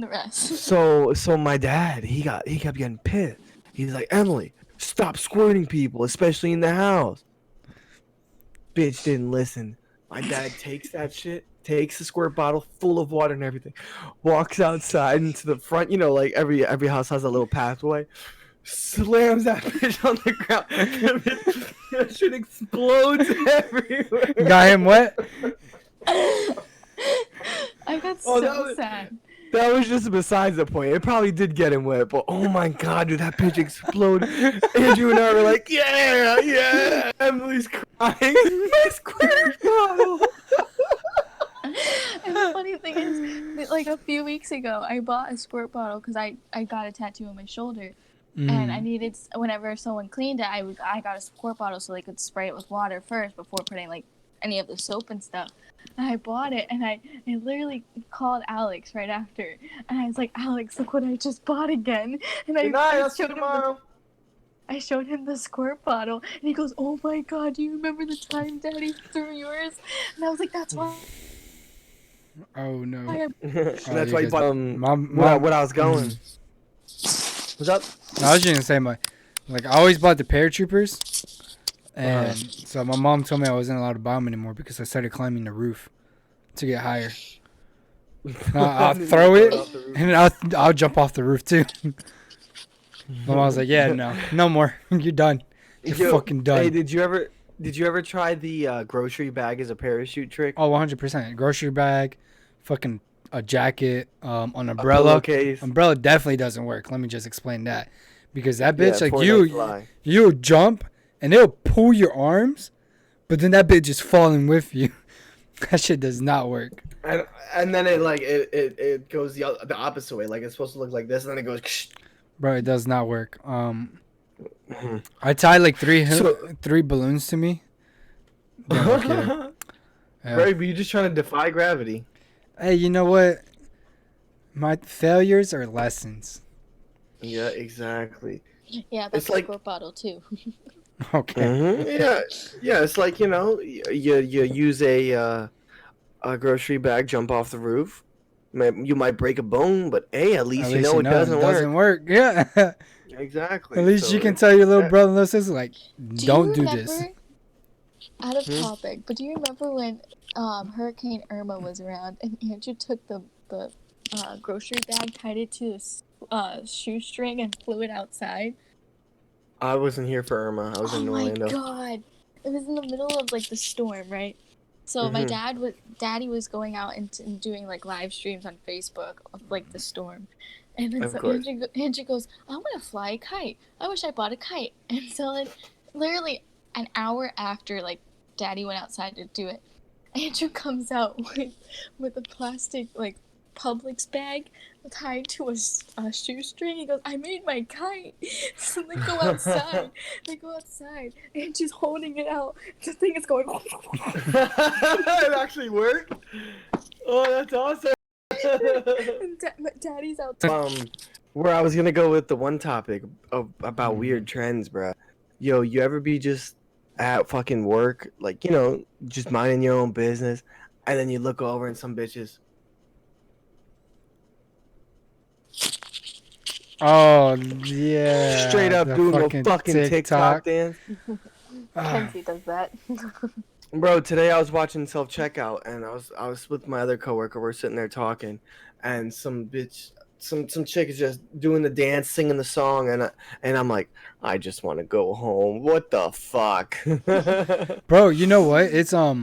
the rest. So my dad, he kept getting pissed. He's like, Emily, stop squirting people, especially in the house. Bitch didn't listen. My dad takes takes the squirt bottle full of water and everything, walks outside into the front. You know, like every house has a little pathway. Slams that bitch on the ground. That shit explodes everywhere. Got him wet. I got Oh, so sad. That was just besides the point. It probably did get him wet, but oh my god, dude, that bitch exploded. Andrew and I were like, yeah. Emily's crying. My squirt bottle. And the funny thing is, that, like a few weeks ago, I bought a squirt bottle because I got a tattoo on my shoulder, and I needed, whenever someone cleaned it, I got a squirt bottle so they could spray it with water first before putting like any of the soap and stuff. And I bought it, and I literally called Alex right after, and I was like, Alex, look what I just bought again. And I showed him the squirt bottle, and he goes, oh my god, do you remember the time Daddy threw yours? And I was like, that's why. Oh no. That's why you bought what I was going. What's up? I was just gonna say I always bought the paratroopers, and so my mom told me I wasn't allowed to buy them anymore because I started climbing the roof to get higher. I'll throw it, and I'll jump off the roof too. My mom was like, "Yeah, no more. You're done. You're fucking done." Hey, did you ever try the grocery bag as a parachute trick? Oh, 100%. Grocery bag, fucking a jacket, an umbrella. Umbrella definitely doesn't work. Let me just explain that, because that bitch, you jump and it'll pull your arms, but then that bitch is falling with you. That shit does not work. And then it goes the opposite way. Like it's supposed to look like this, and then it goes. Bro, it does not work. I tied like three balloons to me. Yeah. Right, but you're just trying to defy gravity. Hey, you know what? My failures are lessons. Yeah, exactly. Yeah, that's a squirt bottle too. Okay. Mm-hmm. Yeah. It's like, you use a grocery bag, jump off the roof. You might break a bone, but hey, at least you know it doesn't work. Yeah. Exactly. At least you can tell your little brother and little sister, like, don't do this. Out of topic, but do you remember when Hurricane Irma was around and Andrew took the grocery bag, tied it to a shoestring, and flew it outside? I wasn't here for Irma. I was in Orlando. Oh my god! It was in the middle of like the storm, right? So my daddy was going out and doing like live streams on Facebook of like the storm, and then Andrew goes, "I want to fly a kite. I wish I bought a kite." And so then, literally an hour after like Daddy went outside to do it, Andrew comes out with a plastic like Publix bag tied to a shoestring. He goes, "I made my kite." So they go outside. And she's holding it out. The thing is going. It actually worked. Oh, that's awesome. Daddy's out. Where I was gonna go with the one topic about weird trends, bro. Yo, you ever be just at fucking work, like, just minding your own business, and then you look over and some bitches. Oh yeah. Straight up doing a fucking TikTok dance. Kenzie does that. Bro, today I was watching self checkout, and I was with my other coworker. We're sitting there talking, and some bitch, some chick is just doing the dance, singing the song, and I'm like, I just want to go home. What the fuck? Bro, you know what? It's I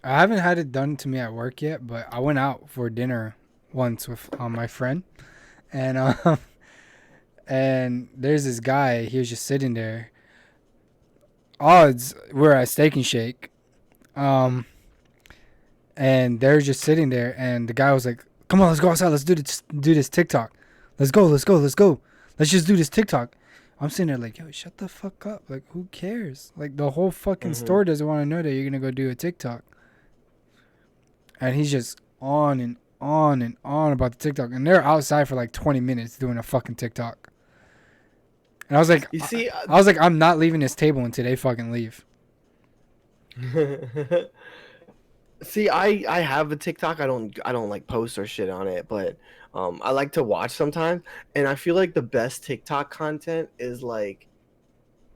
haven't had it done to me at work yet, but I went out for dinner once with my friend, and and there's this guy. He was just sitting there. Odds we're at Steak and Shake, and they're just sitting there, and the guy was like, "Come on, let's go outside. Let's do this TikTok. Let's go. Let's just do this TikTok." I'm sitting there like, "Yo, shut the fuck up. Like, who cares? Like, the whole fucking store doesn't want to know that you're gonna go do a TikTok." And he's just on and on and on about the TikTok, and they're outside for like 20 minutes doing a fucking TikTok. And I was like, I'm not leaving this table until they fucking leave. See, I have a TikTok. I don't like post or shit on it, but I like to watch sometimes, and I feel like the best TikTok content is like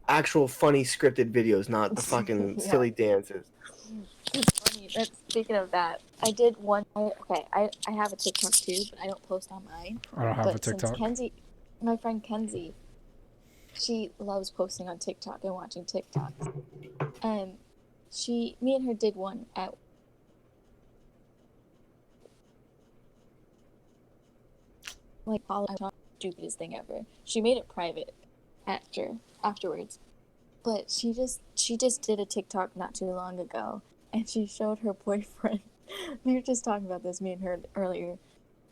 actual funny scripted videos, not the fucking silly dances. It's funny. speaking of that, I did one. Okay, I have a TikTok too, but I don't post on mine. I don't have a But since TikTok. my friend Kenzie, she loves posting on TikTok and watching TikToks. And me and her did one at like stupidest thing ever. She made it private afterwards. But she just did a TikTok not too long ago, and she showed her boyfriend. We were just talking about this, me and her earlier,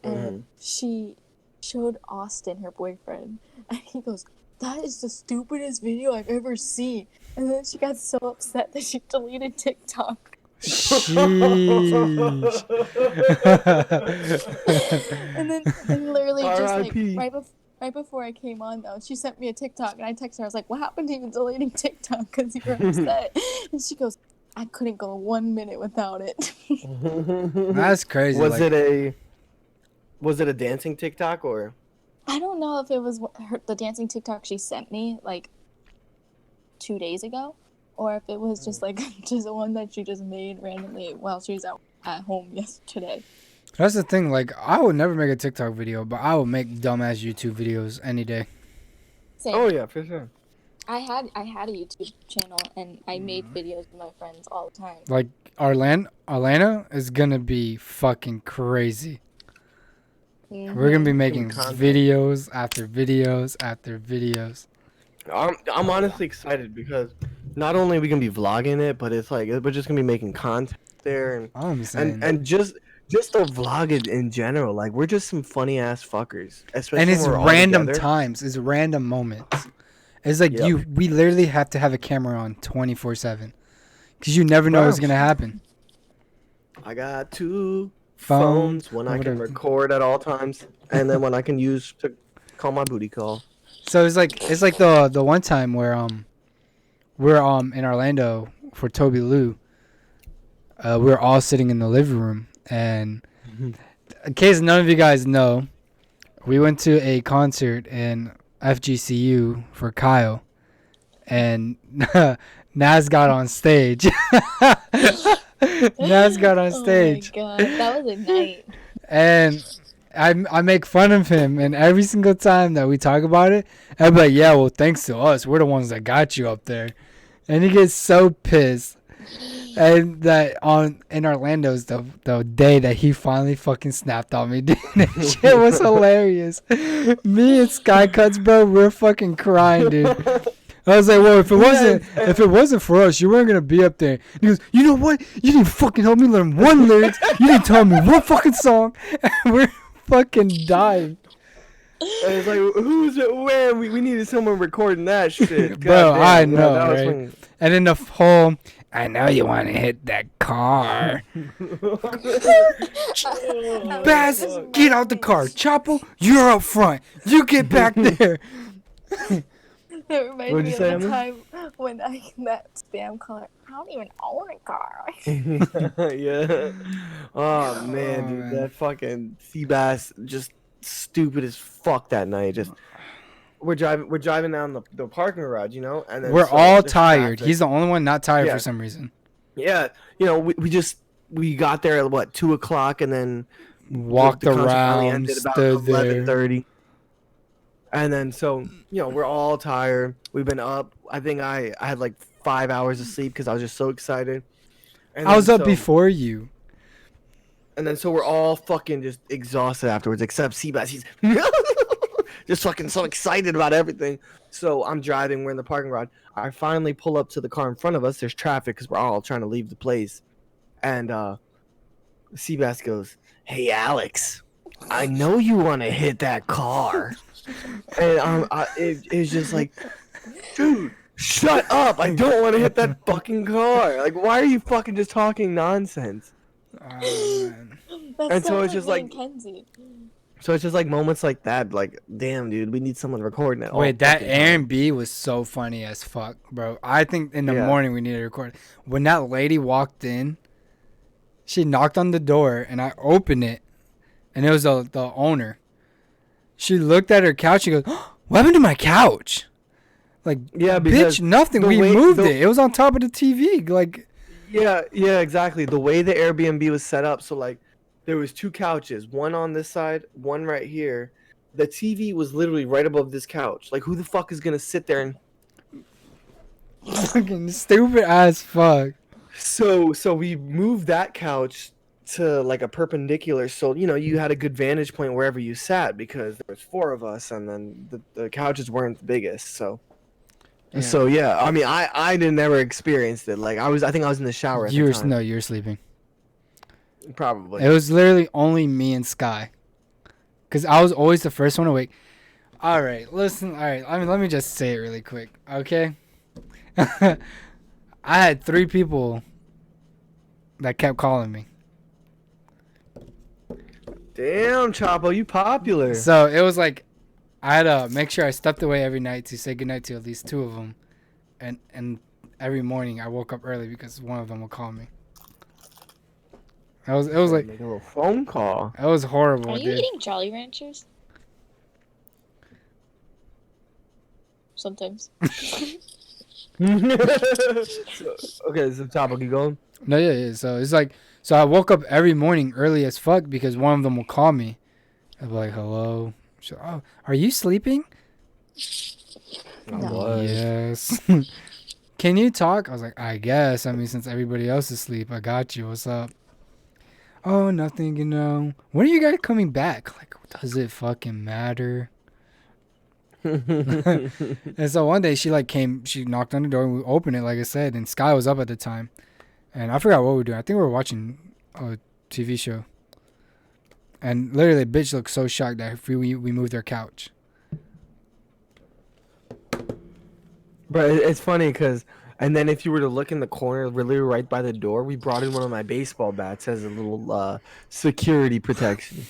and she showed Austin her boyfriend, and he goes, "That is the stupidest video I've ever seen." And then she got so upset that she deleted TikTok. Sheesh. And then literally just like R.I.P. right before I came on though, she sent me a TikTok and I texted her. I was like, "What happened to you deleting TikTok because you were upset?" And she goes, "I couldn't go 1 minute without it." That's crazy. Was it a dancing TikTok or? I don't know if it was the dancing TikTok she sent me like 2 days ago, or if it was just like just one that she just made randomly while she was at home yesterday. That's the thing. Like, I would never make a TikTok video, but I would make dumbass YouTube videos any day. Same. Oh yeah, for sure. I had a YouTube channel and I made videos with my friends all the time. Like, Atlanta is gonna be fucking crazy. Mm-hmm. We're gonna be making Content. videos after videos after videos. I'm honestly excited because not only are we gonna be vlogging it, but it's like we're just gonna be making content there I'm saying. and just to vlog it in general. Like we're just some funny ass fuckers, especially And it's when we're all random together. times. It's random moments. It's like Yep. we literally have to have a camera on 24/7 because you never know Wow. what's gonna happen. I got two Phone, phones, one or I can whatever. record at all times, and then one I can use to call my booty call. So it's like the one time where we're in Orlando for Toby Lou. We're all sitting in the living room, and in case none of you guys know, we went to a concert in FGCU for Kyle, and Naz got on stage. Naz got on stage. Oh my god, that was a night. And I make fun of him, and every single time that we talk about it, I'm like, "Yeah, well, thanks to us, we're the ones that got you up there." And he gets so pissed. And that in Orlando's the day that he finally fucking snapped on me, dude. That shit was hilarious. Me and Sky Cuts, bro, we're fucking crying, dude. I was like, well, if it wasn't for us, you weren't gonna be up there. He goes, you know what? You didn't fucking help me learn one lyrics. You didn't tell me one fucking song. And we're fucking dying. And it's like, who's it? Where we needed someone recording that shit, Bro, goddamn, I know, that was right? when- And then the whole, I know you want to hit that car. Bass, get out the car. Chapo, you're up front. You get back there. It reminds What'd me you of say, the Emma? time when that spam caller. I don't even own a car. Yeah. Oh man, Oh, dude, man. that fucking Seabass just stupid as fuck that night. Just we're driving down the parking garage, you know, and then We're so all there's tired. traffic. He's the only one not tired Yeah. for some reason. Yeah, you know, we got there at what 2:00, and then Walked the concert finally around, ended about stood there. 11:30. And then so you know we're all tired. We've been up. I think I had like 5 hours of sleep because I was just so excited. And I was then up so- before you. And then so we're all fucking just exhausted afterwards, except Seabass. He's just fucking so excited about everything. So I'm driving. We're in the parking garage. I finally pull up to the car in front of us. There's traffic because we're all trying to leave the place. And Seabass goes, "Hey Alex, I know you want to hit that car." And it's just like, dude, shut up! I don't want to hit that fucking car. Like, why are you fucking just talking nonsense? Oh, man. That's And so it's just me like- and Kenzie. So it's just like moments like that. Like, damn, dude, we need someone recording it. all Wait, that fucking A time. and B was so funny as fuck, bro. I think in the Yeah. morning we need to record. When that lady walked in, she knocked on the door and I opened it, and it was the owner. She looked at her couch and goes, "What happened to my couch?" Like, Yeah, because bitch, nothing. the We way- moved the- it. It was on top of the TV. Like, Yeah, exactly. The way the Airbnb was set up, so like there was two couches, one on this side, one right here. The TV was literally right above this couch. Like, who the fuck is gonna sit there and Fucking stupid as fuck. so we moved that couch to like a perpendicular, so you had a good vantage point wherever you sat because there was four of us, and then the couches weren't the biggest. So Yeah. so yeah, I mean, I didn't never experienced it. Like I think I was in the shower at the time. No, you were sleeping. Probably. It was literally only me and Sky, cause I was always the first one awake. All right, listen. All right, let me just say it really quick, okay? I had 3 people that kept calling me. Damn, Chapo, you popular. So it was like I had to make sure I stepped away every night to say goodnight to at least 2 of them, and every morning I woke up early because one of them would call me. It was like Make a little phone call. it was horrible, Are you dude. eating Jolly Ranchers? Sometimes. Okay, so Chapo, keep going. No, yeah. So it's like I woke up every morning early as fuck because one of them will call me. I'd be like, "Hello." So, oh, are you sleeping? No. Yes. Can you talk? I was like, I guess. I mean, since everybody else is asleep, I got you. What's up? Oh, nothing, When are you guys coming back? Like, does it fucking matter? And so one day she knocked on the door and we opened it, like I said, and Sky was up at the time. And I forgot what we were doing. I think we were watching a TV show. And literally, the bitch looked so shocked that we moved their couch. But it's funny because, and then if you were to look in the corner, really right by the door, we brought in one of my baseball bats as a little security protection.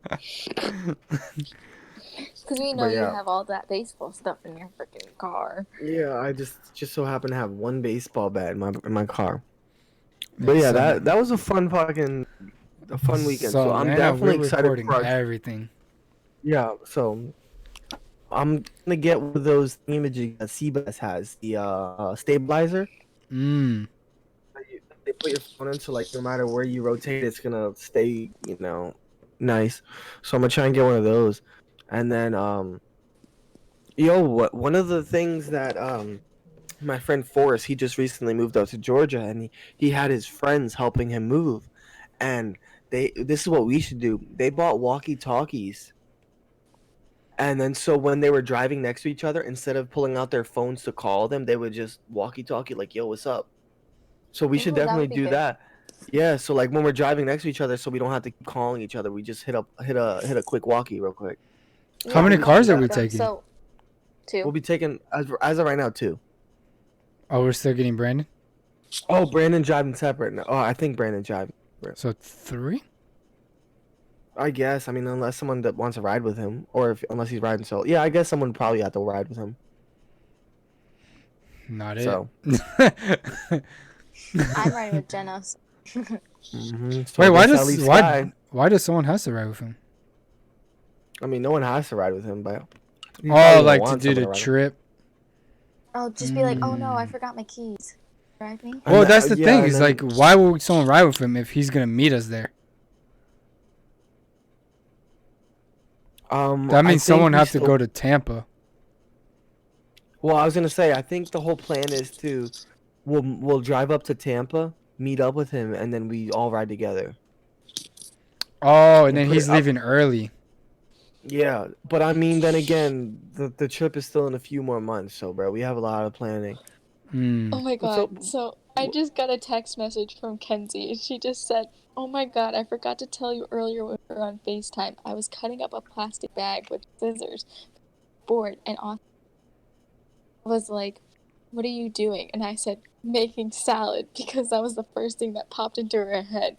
Because we know But yeah. you have all that baseball stuff in your freaking car. Yeah, I just so happen to have one baseball bat in my car. But yeah, that was a fun weekend. So I'm definitely excited recording for everything. Yeah, so I'm gonna get one of those images that Seabass has, the stabilizer. Mm. They put your phone in, so like no matter where you rotate, it's gonna stay, nice. So I'm gonna try and get one of those, and then one of the things that my friend Forrest, he just recently moved out to Georgia, and he had his friends helping him move, and this is what we should do. They bought walkie-talkies. And then so when they were driving next to each other, instead of pulling out their phones to call them, they would just walkie-talkie like, "Yo, what's up?" So we should Ooh, that definitely would be do good. that. Yeah, so like when we're driving next to each other, so we don't have to keep calling each other, we just hit a quick walkie real quick. How many cars are we go. taking? So, 2. We'll be taking as of right now 2. Oh, we're still getting Brandon? Oh, Brandon driving separate. No, I think Brandon driving. So 3? I guess. I mean, unless someone that wants to ride with him, or unless he's riding solo. Yeah, I guess someone would probably have to ride with him. Not it. So. I'm riding with Jenna. Mm-hmm. So Wait, why does someone has to ride with him? I mean, no one has to ride with him, but. Oh, like to do the trip. I'll just be like, oh no, I forgot my keys. Drive me. Well, that's the thing. Is like, why would someone ride with him if he's gonna meet us there? That means someone has to go to Tampa. Well, I was gonna say, I think the whole plan is we'll drive up to Tampa, meet up with him, and then we all ride together. Oh, and then he's leaving early. Yeah, but I mean, then again, the trip is still in a few more months, so bro, we have a lot of planning. Oh my god! So I just got a text message from Kenzie, and she just said, "Oh my god, I forgot to tell you earlier when we were on FaceTime. I was cutting up a plastic bag with scissors, board, and Austin was like, what are you doing?" And I said, "Making salad," because that was the first thing that popped into her head.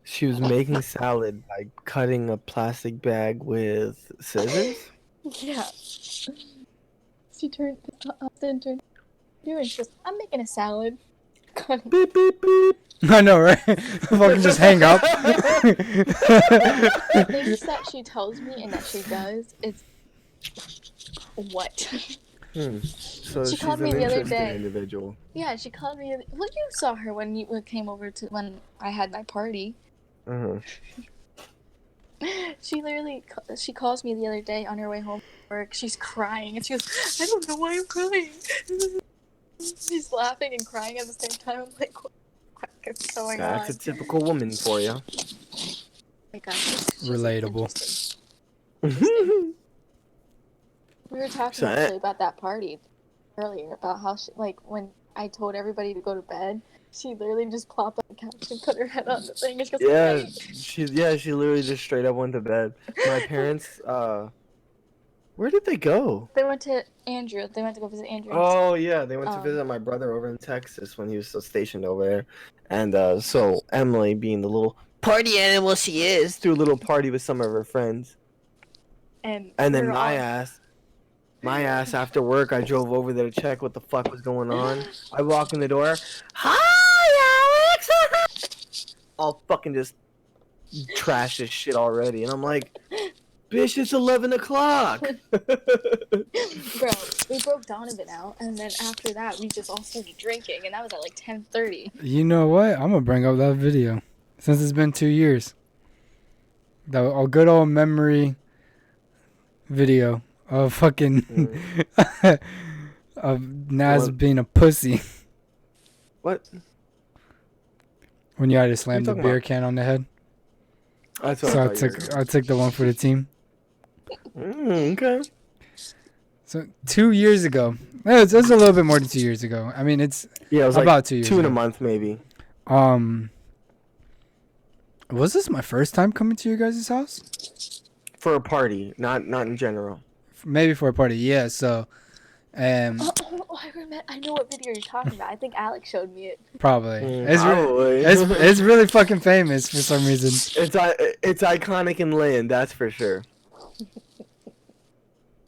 She was making salad by cutting a plastic bag with scissors? Yeah. Austin turned to her and she goes, "I'm making a salad." Beep, beep, beep. I know, right? Fucking just hang up. The things that she tells me and that she does is what? So She she's called me an the other interesting day. individual. Yeah, she called me. Well, you saw her when you came over to when I had my party. Uh-huh. She calls me the other day on her way home from work. She's crying and she goes, "I don't know why I'm crying." She's laughing and crying at the same time. I'm like, what the heck is going on? That's a typical woman for you. My God, she's Relatable. interesting. We were talking So, actually about that party earlier about how she, like when I told everybody to go to bed, she literally just plopped on the couch and put her head on the thing and she goes, yeah, "Hey." she literally just straight up went to bed. My parents, where did they go? They went to Andrew. They went to go visit Andrew. Oh yeah, they went to Um, visit my brother over in Texas when he was still stationed over there, and so Emily, being the little party animal she is, threw a little party with some of her friends, and and we then were my all ass. My ass after work, I drove over there to check what the fuck was going on. I walk in the door. Hi, Alex! All fucking just trash this shit already. And I'm like, bitch, it's 11 o'clock. bro, we broke Donovan out, and then after that, we just all started drinking, and that was at like 10:30. You know what? I'm gonna bring up that video since it's been 2 years. A good old memory video of fucking of Naz What? being a pussy What? when you had to What are slam you the talking beer about? can on the head. That's what So I I thought you were took talking I took the one for the team. Okay. So 2 years ago, it's a little bit more than 2 years ago. I mean, it's Yeah, it was about like 2 years two in a ago. month, maybe. Was this my first time coming to your guys' house? For a party, not in general. Maybe for a party, yeah. So, I know what video you're talking about. I think Alex showed me it. probably Probably. it's really fucking famous for some reason. It's iconic in land, that's for sure.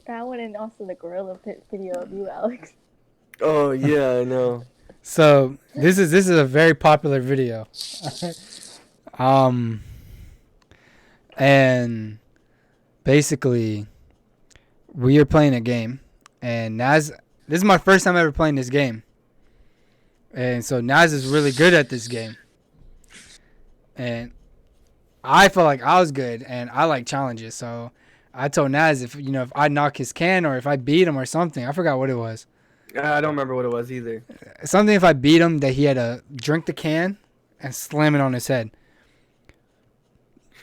That one and also the gorilla pit video of you, Alex. Oh yeah, I know. So this is a very popular video. And basically we are playing a game, and Naz. This is my first time ever playing this game, and so Naz is really good at this game, and I felt like I was good, and I like challenges. So I told Naz if I knock his can or if I beat him or something. I forgot what it was. I don't remember what it was either. Something if I beat him that he had to drink the can and slam it on his head.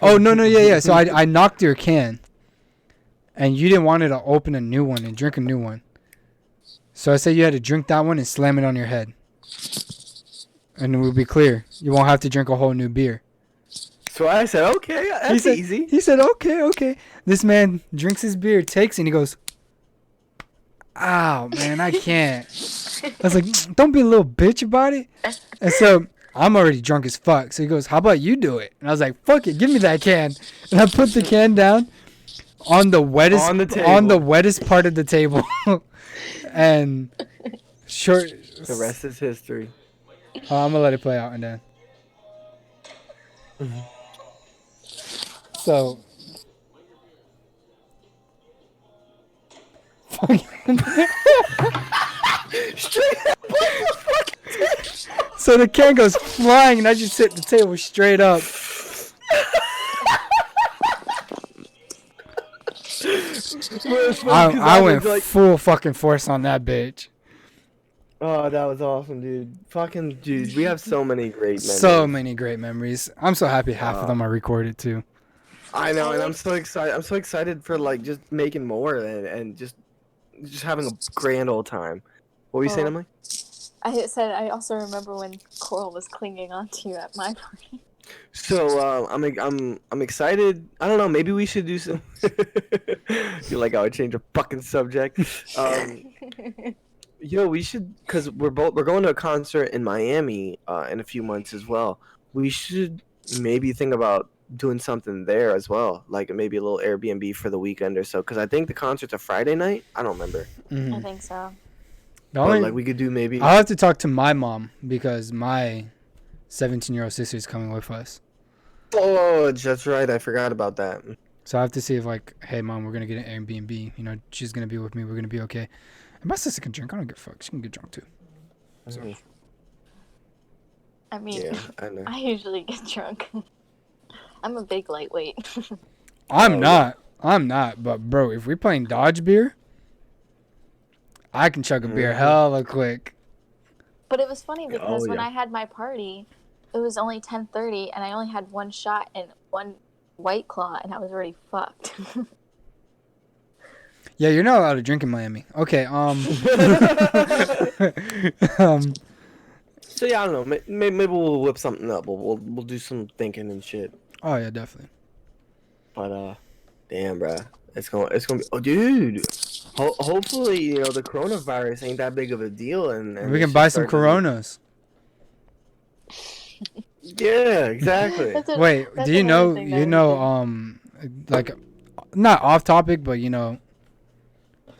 Oh no yeah. So I knocked your can, and you didn't want it to open a new one and drink a new one. So I said you had to drink that one and slam it on your head, and it would be clear. You won't have to drink a whole new beer. So I said, okay, that's easy. He said, okay. This man drinks his beer, takes it, and he goes, "Ow, man, I can't." I was like, "Don't be a little bitch about it." And so I'm already drunk as fuck. So he goes, "How about you do it?" And I was like, "Fuck it, give me that can." And I put the can down on the wettest part of the table. And short. The rest is history. I'm gonna let it play out and then. So. So the can goes flying, and I just hit the table straight up. I went full fucking force on that bitch. Oh, that was awesome, dude. Fucking dude, we have so many great memories. So many great memories. I'm so happy half of them are recorded too. I know, and I'm so excited. I'm so excited for like just making more and just having a grand old time. What were you saying, Emily? I said I also remember when Coral was clinging onto you at my party. So I'm excited. I don't know. Maybe we should do some. You like how I change a fucking subject? We should, cause we're going to a concert in Miami in a few months as well. We should maybe think about doing something there as well, like maybe a little Airbnb for the weekend or so. Cause I think the concert's a Friday night. I don't remember. Mm-hmm. I think so. But like we could do maybe. I'll have to talk to my mom because my 17-year-old sister is coming with us. Oh, that's right. I forgot about that. So I have to see if like, hey mom, we're gonna get an Airbnb. She's gonna be with me. We're gonna be okay. And my sister can drink. I don't give a fuck. She can get drunk too. So. Mhm. I mean, Yeah, I know. I usually get drunk. I'm a big lightweight. I'm Oh, not. I'm not. But bro, if we're playing dodge beer, I can chug a beer Mhm. hella quick. But it was funny Oh because when yeah. I had my party, it was only 10:30, and I only had one shot and one White Claw, and I was already fucked. Yeah, you're not allowed to drink in Miami. Okay. Um. So yeah, I don't know. Maybe we'll whip something up. We'll do some thinking and shit. Oh yeah, definitely. But damn, bruh. It's gonna be. Oh, dude. Hopefully, the coronavirus ain't that big of a deal, and We this can shit buy some starts to. Coronas. Yeah, exactly. Wait, do That's you another know? thing that we did. Like, not off topic, but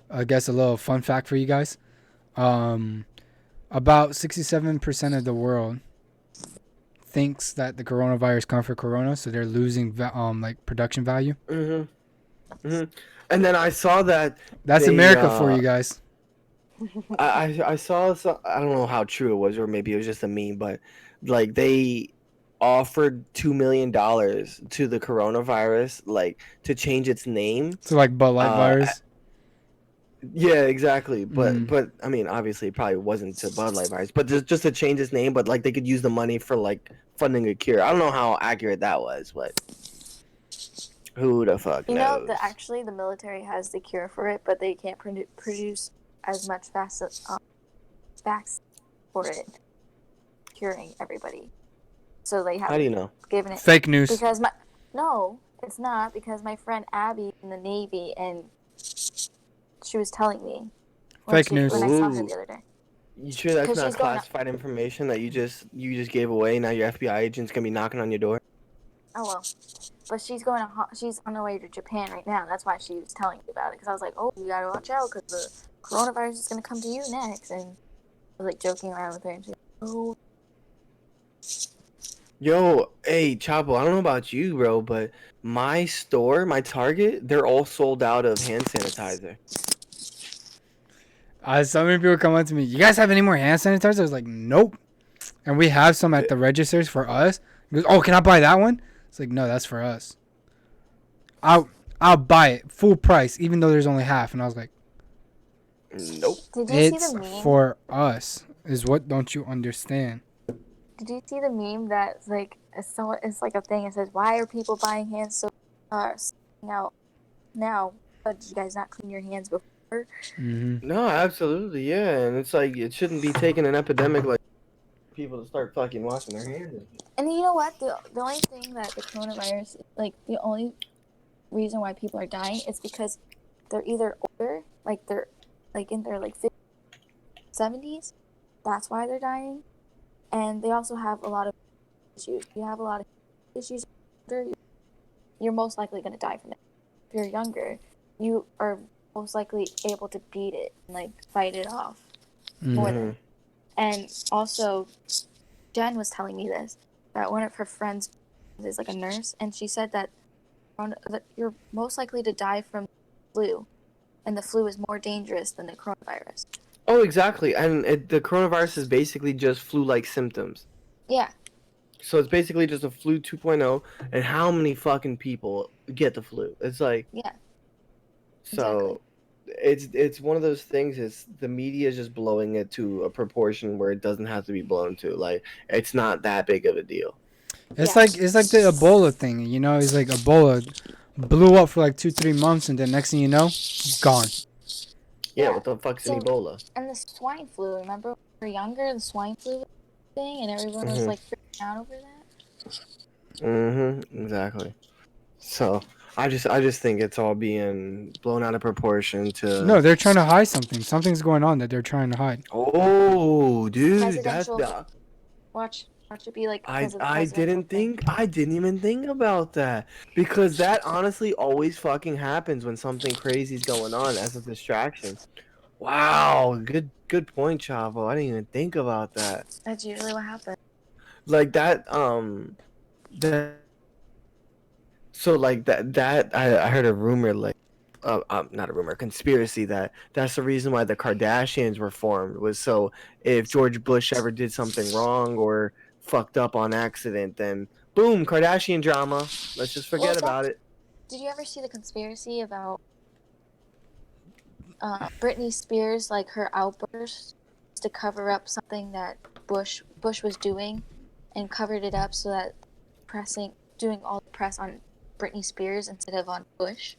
I guess a little fun fact for you guys. Um, about 67% of the world thinks that the coronavirus come for Corona, so they're losing like production value. Mhm. Mhm. And then I saw that That's they. America for you guys. I saw. I don't know how true it was, or maybe it was just a meme, but like they offered $2 million to the coronavirus, like to change its name. So like Bud Light Uh, virus. Yeah, exactly. But Mm. but I mean, obviously, it probably wasn't to Bud Light virus, but just to change its name. But like, they could use the money for like funding a cure. I don't know how accurate that was, but who the fuck You know, knows? actually the military has the cure for it, but they can't produce as much vaccine for it, curing everybody. So they How do you haven't know? given it Fake news. because no, it's not because my friend Abby in the Navy, and she was telling me Fake when news. I saw her Ooh, the other day. you sure that's Because not she's going classified information that you just gave away? Now your FBI agent's gonna be knocking on your door. oh well, but she's on her way to Japan right now. That's why she was telling me about it. Because I was like, oh, you gotta watch out because the coronavirus is gonna come to you next. And I was like joking around with her, and she's like, oh. Yo, hey, Chapo, I don't know about you, bro, but my store, my Target, they're all sold out of hand sanitizer. So many people come up to me. You guys have any more hand sanitizer? I was like, nope. And we have some at the registers for us. He goes, oh, can I buy that one? It's like, no, that's for us. I'll buy it full price, even though there's only half. And I was like, Nope. Did you see it's the meme? for us. Is what don't you understand? Did you see the meme that's like it's like a thing? It says, "Why are people buying hand soap now? But did you guys not clean your hands before?" Mm-hmm. No, absolutely, yeah, and it's like it shouldn't be taking an epidemic like people to start fucking washing their hands. And you know what? The only thing that the coronavirus, like the only reason why people are dying is because they're either older, like they're like in their like 50s, 70s. That's why they're dying, and they also have a lot of issues. You have a lot of issues. You're most likely going to die from it. If you're younger, you are most likely able to beat it and like fight it off more Mm-hmm. than. And also, Jen was telling me this that one of her friends is like a nurse, and she said that you're most likely to die from flu, and the flu is more dangerous than the coronavirus. Oh, exactly, and the coronavirus is basically just flu-like symptoms. Yeah. So it's basically just a flu 2.0, and how many fucking people get the flu? It's like, Yeah. so it's one of those things. Is the media is just blowing it to a proportion where it doesn't have to be blown to. Like, it's not that big of a deal. It's Yeah. like the Ebola thing. It's like Ebola blew up for like 2-3 months, and then next thing you know, gone. Yeah, Yeah. what the fuck's So- an Ebola? And the swine flu. Remember when we were younger, the swine flu thing, and everyone was Mhm. like freaking out over that. Mm-hmm. Exactly. So I just think it's all being blown out of proportion to. No, they're trying to hide something. Something's going on that they're trying to hide. Oh, dude, that's Presidential. the. Watch it be like I because of the I presidential didn't thing. think I didn't even think about that, because that honestly always fucking happens when something crazy's going on as a distraction. Wow, good point, Chavo. I didn't even think about that. That's usually what happens. Like that so like that I heard a rumor like not a rumor, conspiracy that that's the reason why the Kardashians were formed, was so if George Bush ever did something wrong or fucked up on accident, then boom, Kardashian drama. Let's just Well, forget about it. did you ever see the conspiracy about Britney Spears, like her outburst to cover up something that Bush was doing, and covered it up so that doing all the press on Britney Spears instead of on Bush?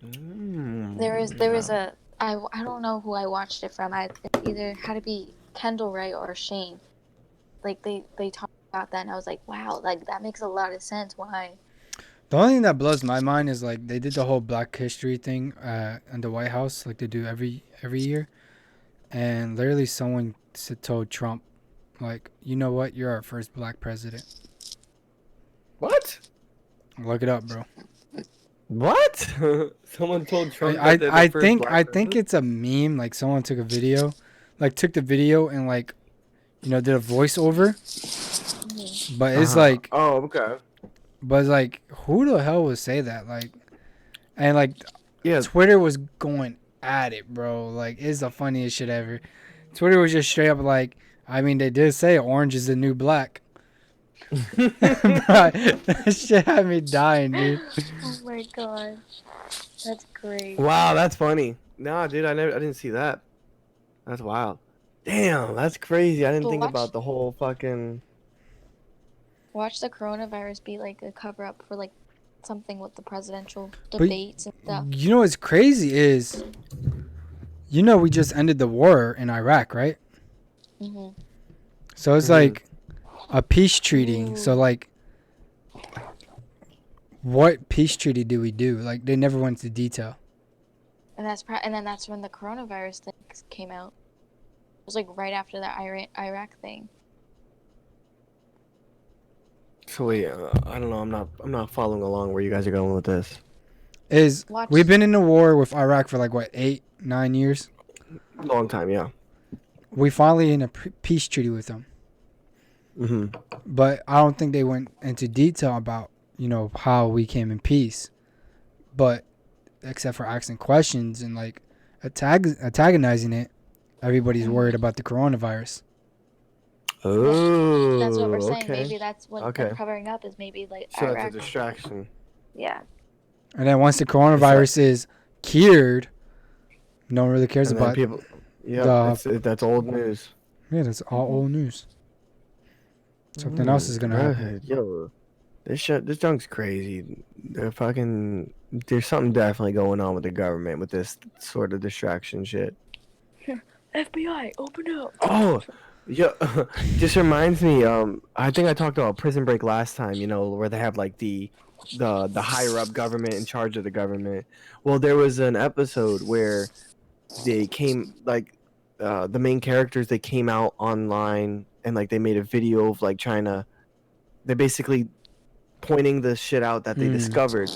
There was a I don't know who I watched it from. It either had to be Kendall Ray or Shane. Like they talked about that, and I was like, wow, like that makes a lot of sense. Why? The only thing that blows my mind is like they did the whole Black History thing in the White House, like they do every year, and literally someone told Trump, like, you know what, you're our first black president. What? Look it up, bro. What? Someone told Trump I that they're the I first think black I think president? it's a meme. Like someone took a video, like took the video and like, did a voiceover, but it's like, Oh, okay. but it's like, who the hell would say that? Like, and like Yeah. Twitter was going at it, bro. Like, it's the funniest shit ever. Twitter was just straight up like, I mean, they did say orange is the new black. Bro, that shit had me dying, dude. Oh my god, that's great. Wow, that's funny. Nah, dude, I didn't see that. That's wild. Damn, that's crazy. I didn't But think watch- about the whole fucking. Watch the coronavirus be like a cover up for like something with the presidential But debates and stuff. you know what's crazy is, we just ended the war in Iraq, right? Hmm. So it's Mhm. like a peace treaty. Ooh. So like, what peace treaty do we do? Like, they never went into detail. And then that's when the coronavirus thing came out. It was like right after the Iraq thing. So wait, I don't know. I'm not following along where you guys are going with this. Watch. We've been in a war with Iraq for like what, 8-9 years. Long time, yeah. We finally in a peace treaty with them, Mm-hmm. but I don't think they went into detail about how we came in peace. But except for asking questions and like antagonizing it, everybody's worried about the coronavirus. Oh, That's what we're saying. okay. Maybe that's what Okay. they're covering up is maybe like So Iraq. it's a distraction. Yeah. And then once the coronavirus is cured, no one really cares And then about. people. Yeah, that's old news. Yeah, that's all old news. Something else is gonna happen. Yo, this junk's crazy. There's something definitely going on with the government with this sort of distraction shit. FBI, open up. Oh, yeah. Just reminds me. I think I talked about Prison Break last time. Where they have like the higher up government in charge of the government. Well, there was an episode where they came like the main characters. They came out online and like they made a video of like they're basically pointing the shit out that they discovered,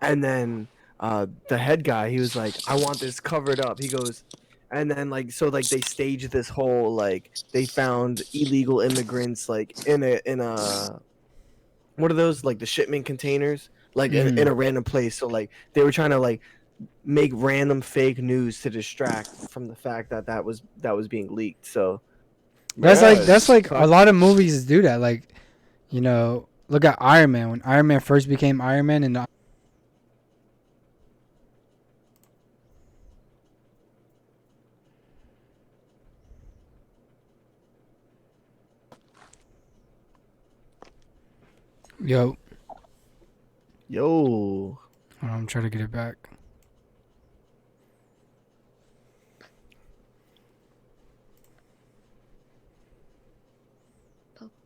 and then the head guy, he was like, I want this covered up. He goes, and then like they staged this whole like they found illegal immigrants like in a what are those, like the shipment containers, like in a random place. So like they were trying to like make random fake news to distract from the fact that was being leaked. So That's like a lot of movies do that. Like, look at Iron Man. When Iron Man first became Iron Man, and yo, Yo. hold on, I'm trying to get it back.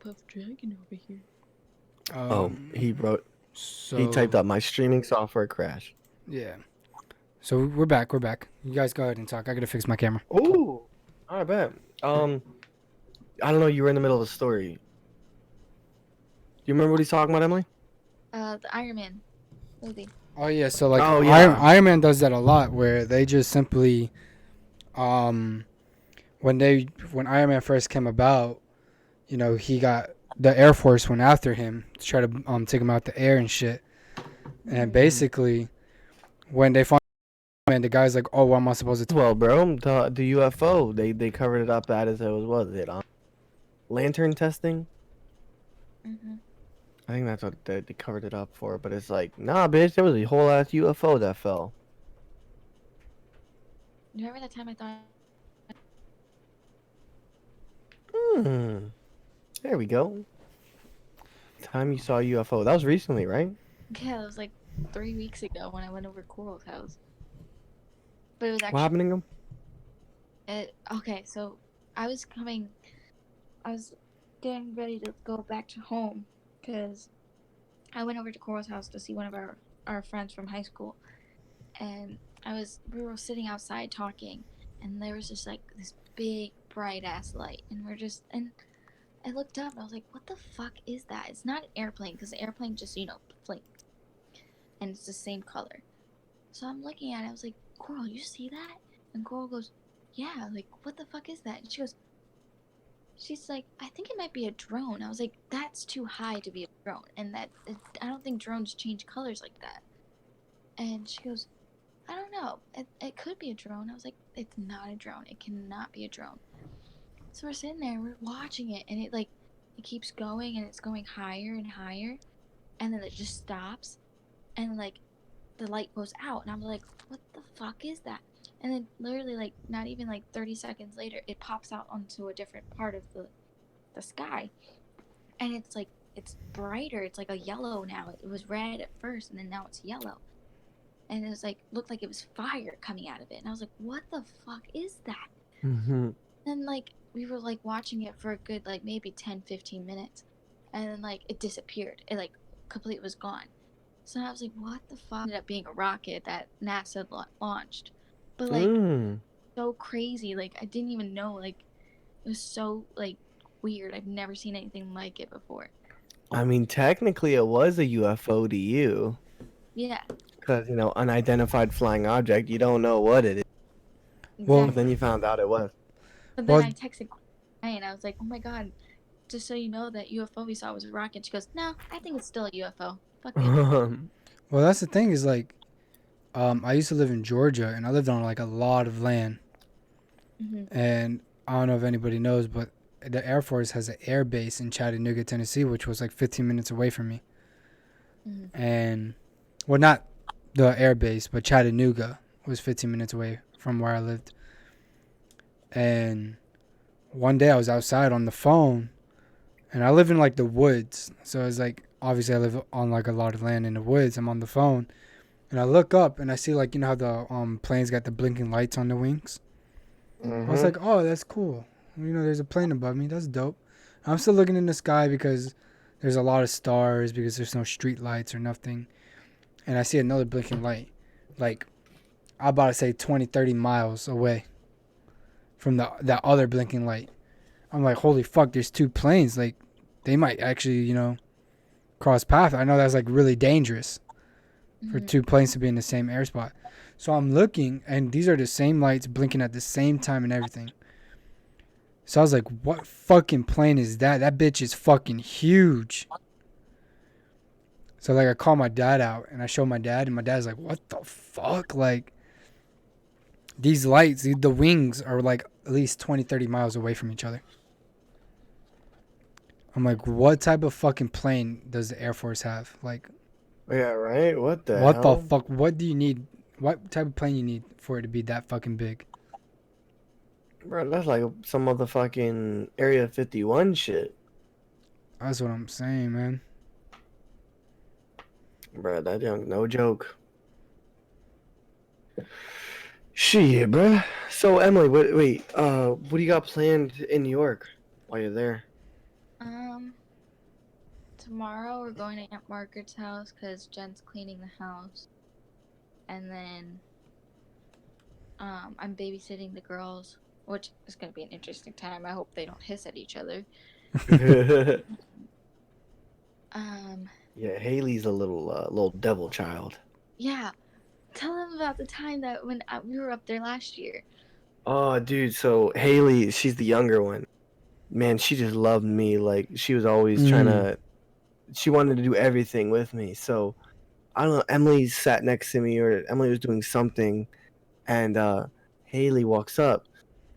Puff Dragon over here. He wrote. So He typed up, my streaming software crashed. Yeah. So we're back. We're back. You guys go ahead and talk. I gotta fix my camera. Ooh. I bet. I don't know. You were in the middle of a story. Do you remember what he's talking about, Emily? The Iron Man movie. Oh yeah. So like, Oh, yeah. Iron Man does that a lot, where they just simply, when Iron Man first came about, he got the Air Force went after him to try to take him out the air and shit, and basically when they find and the guy's like, "Oh, what am I supposed to?" Well, bro, the UFO they covered it up as it was lantern testing. Mm-hmm. I think that's what they covered it up for. But it's like, nah, bitch, there was a whole ass UFO that fell. You remember that time I thought? Hmm. There we go. Time you saw a UFO. That was recently, right? Yeah, it was like 3 weeks ago when I went over to Coral's house. But it was What actually happened to him? okay. So I was coming. I was getting ready to go back to home because I went over to Coral's house to see one of our friends from high school, and we were sitting outside talking, and there was just like this big bright ass light, and and I looked up and I was like, what the fuck is that? It's not an airplane because the airplane just blinked, and it's the same color. So I'm looking at it. I was like, Coral, you see that? And Coral goes, yeah. Like, what the fuck is that? And she's like, I think it might be a drone. I was like, that's too high to be a drone, and I don't think drones change colors like that. And she goes, I don't know. It could be a drone. I was like, it's not a drone. It cannot be a drone. So we're sitting there, we're watching it, and it keeps going, and it's going higher and higher, and then it just stops, and like the light goes out, and I'm like, what the fuck is that? And then literally like not even like 30 seconds later, it pops out onto a different part of the sky, and it's brighter. It's like a yellow now. It was red at first, and then now it's yellow, and it was like looked like it was fire coming out of it, and I was like, what the fuck is that? Mm-hmm. And like we were like watching it for a good like maybe 10-15 minutes, and then like it disappeared. It like completely was gone. So I was like, what the fuck? It ended up being a rocket that NASA launched. But like Mm. so crazy. Like I didn't even know. Like it was so like weird. I've never seen anything like it before. I mean, technically, it was a UFO to you, Yeah, because unidentified flying object. You don't know what it is, Well, but then exactly. you found out it was. But then well, I texted and I was like, oh my god, just so you know that UFO we saw was a rocket. She goes, no, I think it's still a UFO. Fuck it. well. That's the thing is like, I used to live in Georgia, and I lived on like a lot of land, Mm-hmm. and I don't know if anybody knows, but the Air Force has an air base in Chattanooga, Tennessee, which was like 15 minutes away from me. Mm-hmm. And, well, not the air base, but Chattanooga was 15 minutes away from where I lived. And one day I was outside on the phone, and I live in like the woods. So it's like, obviously, I live on like a lot of land in the woods. I'm on the phone, and I look up and I see like, how the planes got the blinking lights on the wings. I was Mm-hmm. like, oh, that's cool. There's a plane above me. That's dope. I'm still looking in the sky because there's a lot of stars because there's no street lights or nothing. And I see another blinking light, like I'm about to say 20, 30 miles away from that other blinking light. I'm like, holy fuck, there's two planes. Like, they might actually, cross paths. I know that's like really dangerous for Mm-hmm. two planes to be in the same air spot. So I'm looking, and these are the same lights blinking at the same time and everything. So I was like, what fucking plane is that? That bitch is fucking huge. So like I call my dad out and I show my dad, and my dad's like, what the fuck? Like, these lights, the wings are like at least 20, 30 miles away from each other. I'm like, what type of fucking plane does the Air Force have? Like, Yeah, right. What the what the hell, fuck? What do you need? What type of plane you need for it to be that fucking big? bro? That's like some motherfucking Area 51 shit, That's what I'm saying, man. bro. That young, no joke. Shit, bro. So Emily, what do you got planned in New York while you're there? Um, Tomorrow we're going to Aunt Margaret's house because Jen's cleaning the house, and then I'm babysitting the girls, which is gonna be an interesting time. I hope they don't hiss at each other. Um, Yeah, Haley's a little devil child. yeah, tell them about the time that when we were up there last year. Oh, dude. So Haley, she's the younger one. Man, she just loved me. Like she was always trying Mm. to. She wanted to do everything with me. So I don't know. Emily sat next to me, or Emily was doing something, and Haley walks up,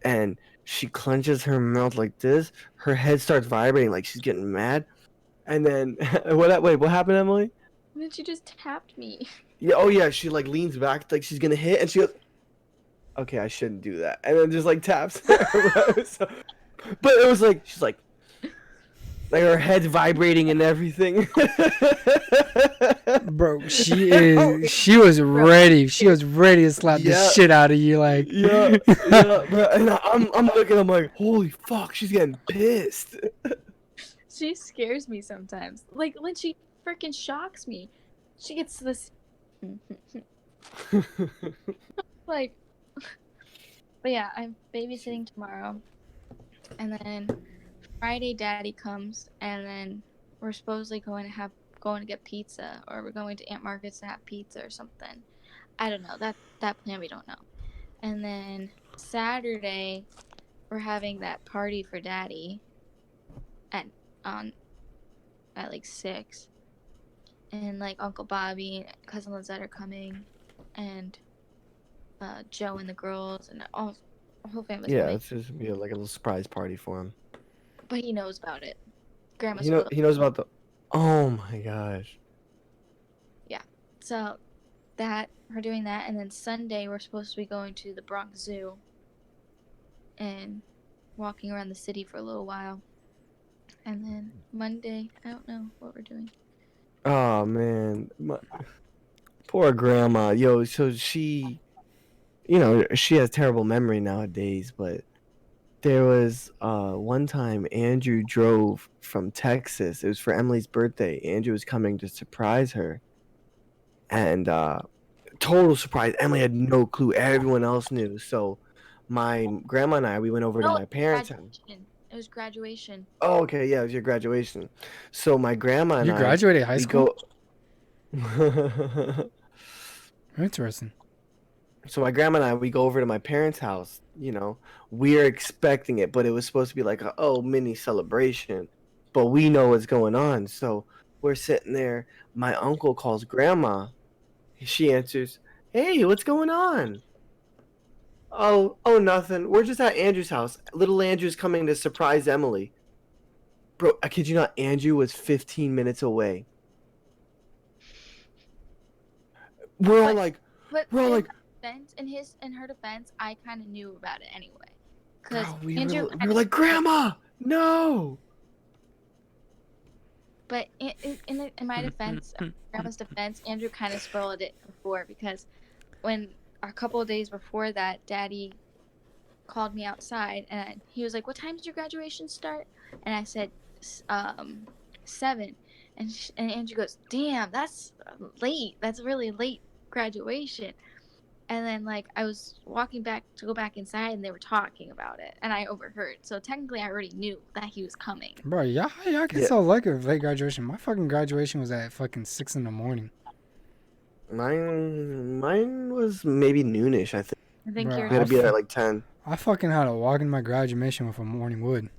and she clenches her mouth like this. Her head starts vibrating, like she's getting mad. And then Wait, what happened, Emily? And then she just tapped me. Yeah. Oh yeah. She like leans back, like she's gonna hit, and she goes, "Okay, I shouldn't do that," and then just like taps her. So, but it was like she's like her head's vibrating and everything. Bro, she was ready. She was ready to slap the Yeah. shit out of you, like. Yeah, bro. And I'm looking. I'm like, holy fuck, she's getting pissed. She scares me sometimes. Like when she freaking shocks me, she gets this like. But yeah, I'm babysitting tomorrow, and then Friday Daddy comes, and then we're supposedly going to get pizza, or we're going to Aunt Margaret's to have pizza or something. I don't know that plan we don't know. And then Saturday, we're having that party for Daddy at on at like 6, and like Uncle Bobby, cousin Lizette are coming, and Joe and the girls, and all whole family's Yeah, coming. it's just be like a little surprise party for him. But he knows about it. Grandma's He knows about the. Oh my gosh. So that we're doing that, and then Sunday we're supposed to be going to the Bronx Zoo and walking around the city for a little while. And then Monday, I don't know what we're doing. Oh man, poor grandma. Yo, so she, she has terrible memory nowadays. But there was one time Andrew drove from Texas. It was for Emily's birthday. Andrew was coming to surprise her, and total surprise. Emily had no clue. Everyone else knew. So my grandma and we went over to No, my parents' house. graduation. It was graduation. Oh, okay, yeah, it was your graduation. So my grandma and You graduated high we school? go. Interesting. So my grandma and we go over to my parents' house. We're expecting it, but it was supposed to be like a mini celebration. But we know what's going on, so we're sitting there. My uncle calls grandma. She answers, "Hey, what's going on?" Oh, nothing. We're just at Andrew's house. Little Andrew's coming to surprise Emily. Bro, I kid you not, Andrew was 15 minutes away. We're all like, But we're all like, in her defense, I kind of knew about it anyway. bro, Cause we Andrew, were like, Grandma, no. But in my defense, Grandma's defense, Andrew kind of spoiled it before, because when a couple of days before that, Daddy called me outside and he was like, "What time did your graduation start?" And I said, 7. And Andrew goes, "Damn, that's late. That's really late graduation." And then like I was walking back to go back inside, and they were talking about it, and I overheard. So technically, I already knew that he was coming. Bro, y'all can Yeah. so like a late graduation. My fucking graduation was at fucking 6 in the morning. Mine was maybe noonish, I think. I think Bro, you're We had to be there at like 10. I fucking had to walk in my graduation with a morning wood.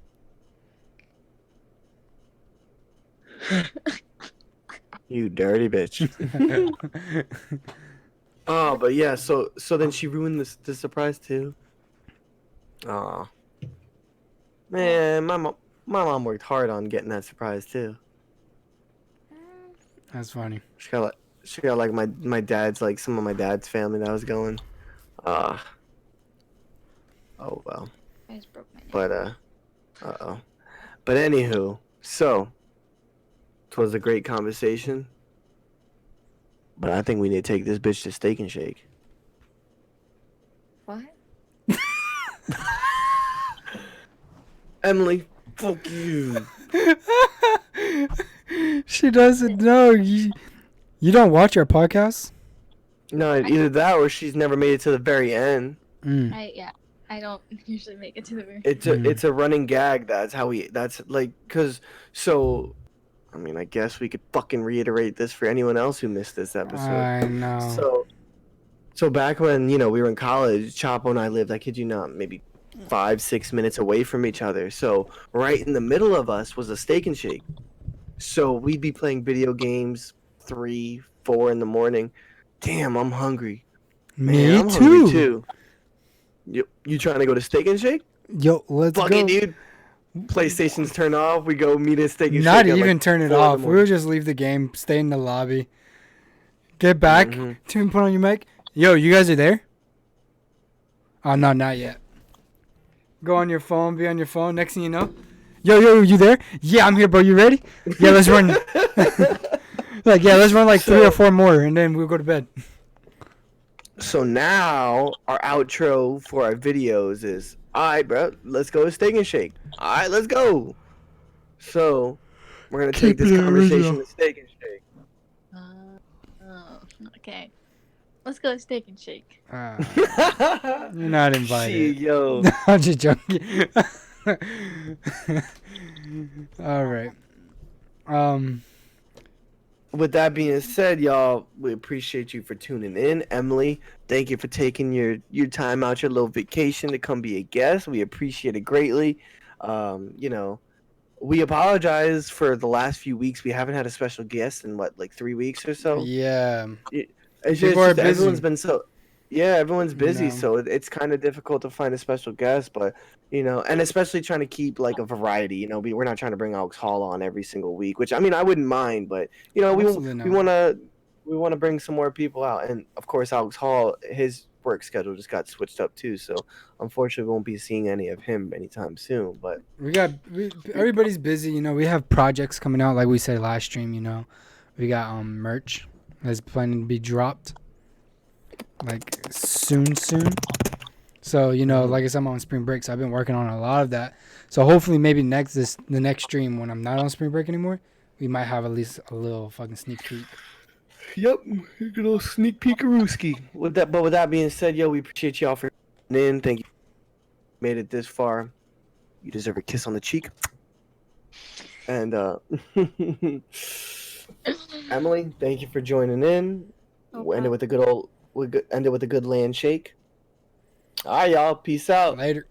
You dirty bitch. Oh, but yeah, so then she ruined the surprise too. Aw. Man, my mom worked hard on getting that surprise too. That's funny. She got like my dad's, like some of my dad's family that was going. Oh well. I just broke my neck. But uh-oh. But anywho, so it was a great conversation. But I think we need to take this bitch to Steak and Shake. What? Emily, fuck you. She doesn't know. You don't watch our podcast? No, either that or she's never made it to the very end. I don't usually make it to the very. It's a running gag. That's like, I mean, I guess we could fucking reiterate this for anyone else who missed this episode. I know. So back when, we were in college, Chapo and I lived, I kid you not, maybe 5-6 minutes away from each other. So right in the middle of us was a Steak and Shake. So we'd be playing video games 3, 4 in the morning. Damn, I'm hungry. Man, Me I'm hungry too. too. You trying to go to Steak and Shake? Yo, let's Fuck it, go. dude. PlayStation's turned off. We go meet at Steak and Not Shake at even like turn it 4 in the off. morning. We'll just leave the game, stay in the lobby, get back, Mm-hmm. to put on your mic. Yo, you guys are there? Oh no, not yet. Go on your phone, be on your phone. Next thing you know, yo, you there? Yeah, I'm here, bro. You ready? Yeah, let's run. Let's run like 3 or 4 more, and then we'll go to bed. So now our outro for our videos is, all right, bro, let's go to Steak and Shake. All right, let's go. So we're gonna take Keep this it conversation original. to Steak and Shake. Oh, okay. Let's go steak and shake. You're not invited. Shit, yo. I'm just joking. All right. With that being said, y'all, we appreciate you for tuning in. Emily, thank you for taking your time out, your little vacation to come be a guest. We appreciate it greatly. You know, we apologize for the last few weeks. We haven't had a special guest in what, like 3 weeks or so. Yeah. It's People are just everyone's busy. been so, yeah, everyone's busy, No. so it's kind of difficult to find a special guest. But and especially trying to keep like a variety. We're not trying to bring Alex Hall on every single week, which I mean I wouldn't mind, but Absolutely we not. want to bring some more people out, and of course Alex Hall, his work schedule just got switched up too, so unfortunately we won't be seeing any of him anytime soon. But Everybody's busy. We have projects coming out, like we said last stream. We got merch that's planning to be dropped like soon. So like I said, I'm on spring break, so I've been working on a lot of that. So hopefully, maybe the next stream when I'm not on spring break anymore, we might have at least a little fucking sneak peek. Yep, a little sneak peekarooski. With that being said, yo, we appreciate y'all for tuning in. Thank you. Made it this far. You deserve a kiss on the cheek. And Emily, thank you for joining in. We'll end it with a good land shake. All right, y'all. Peace out. Later.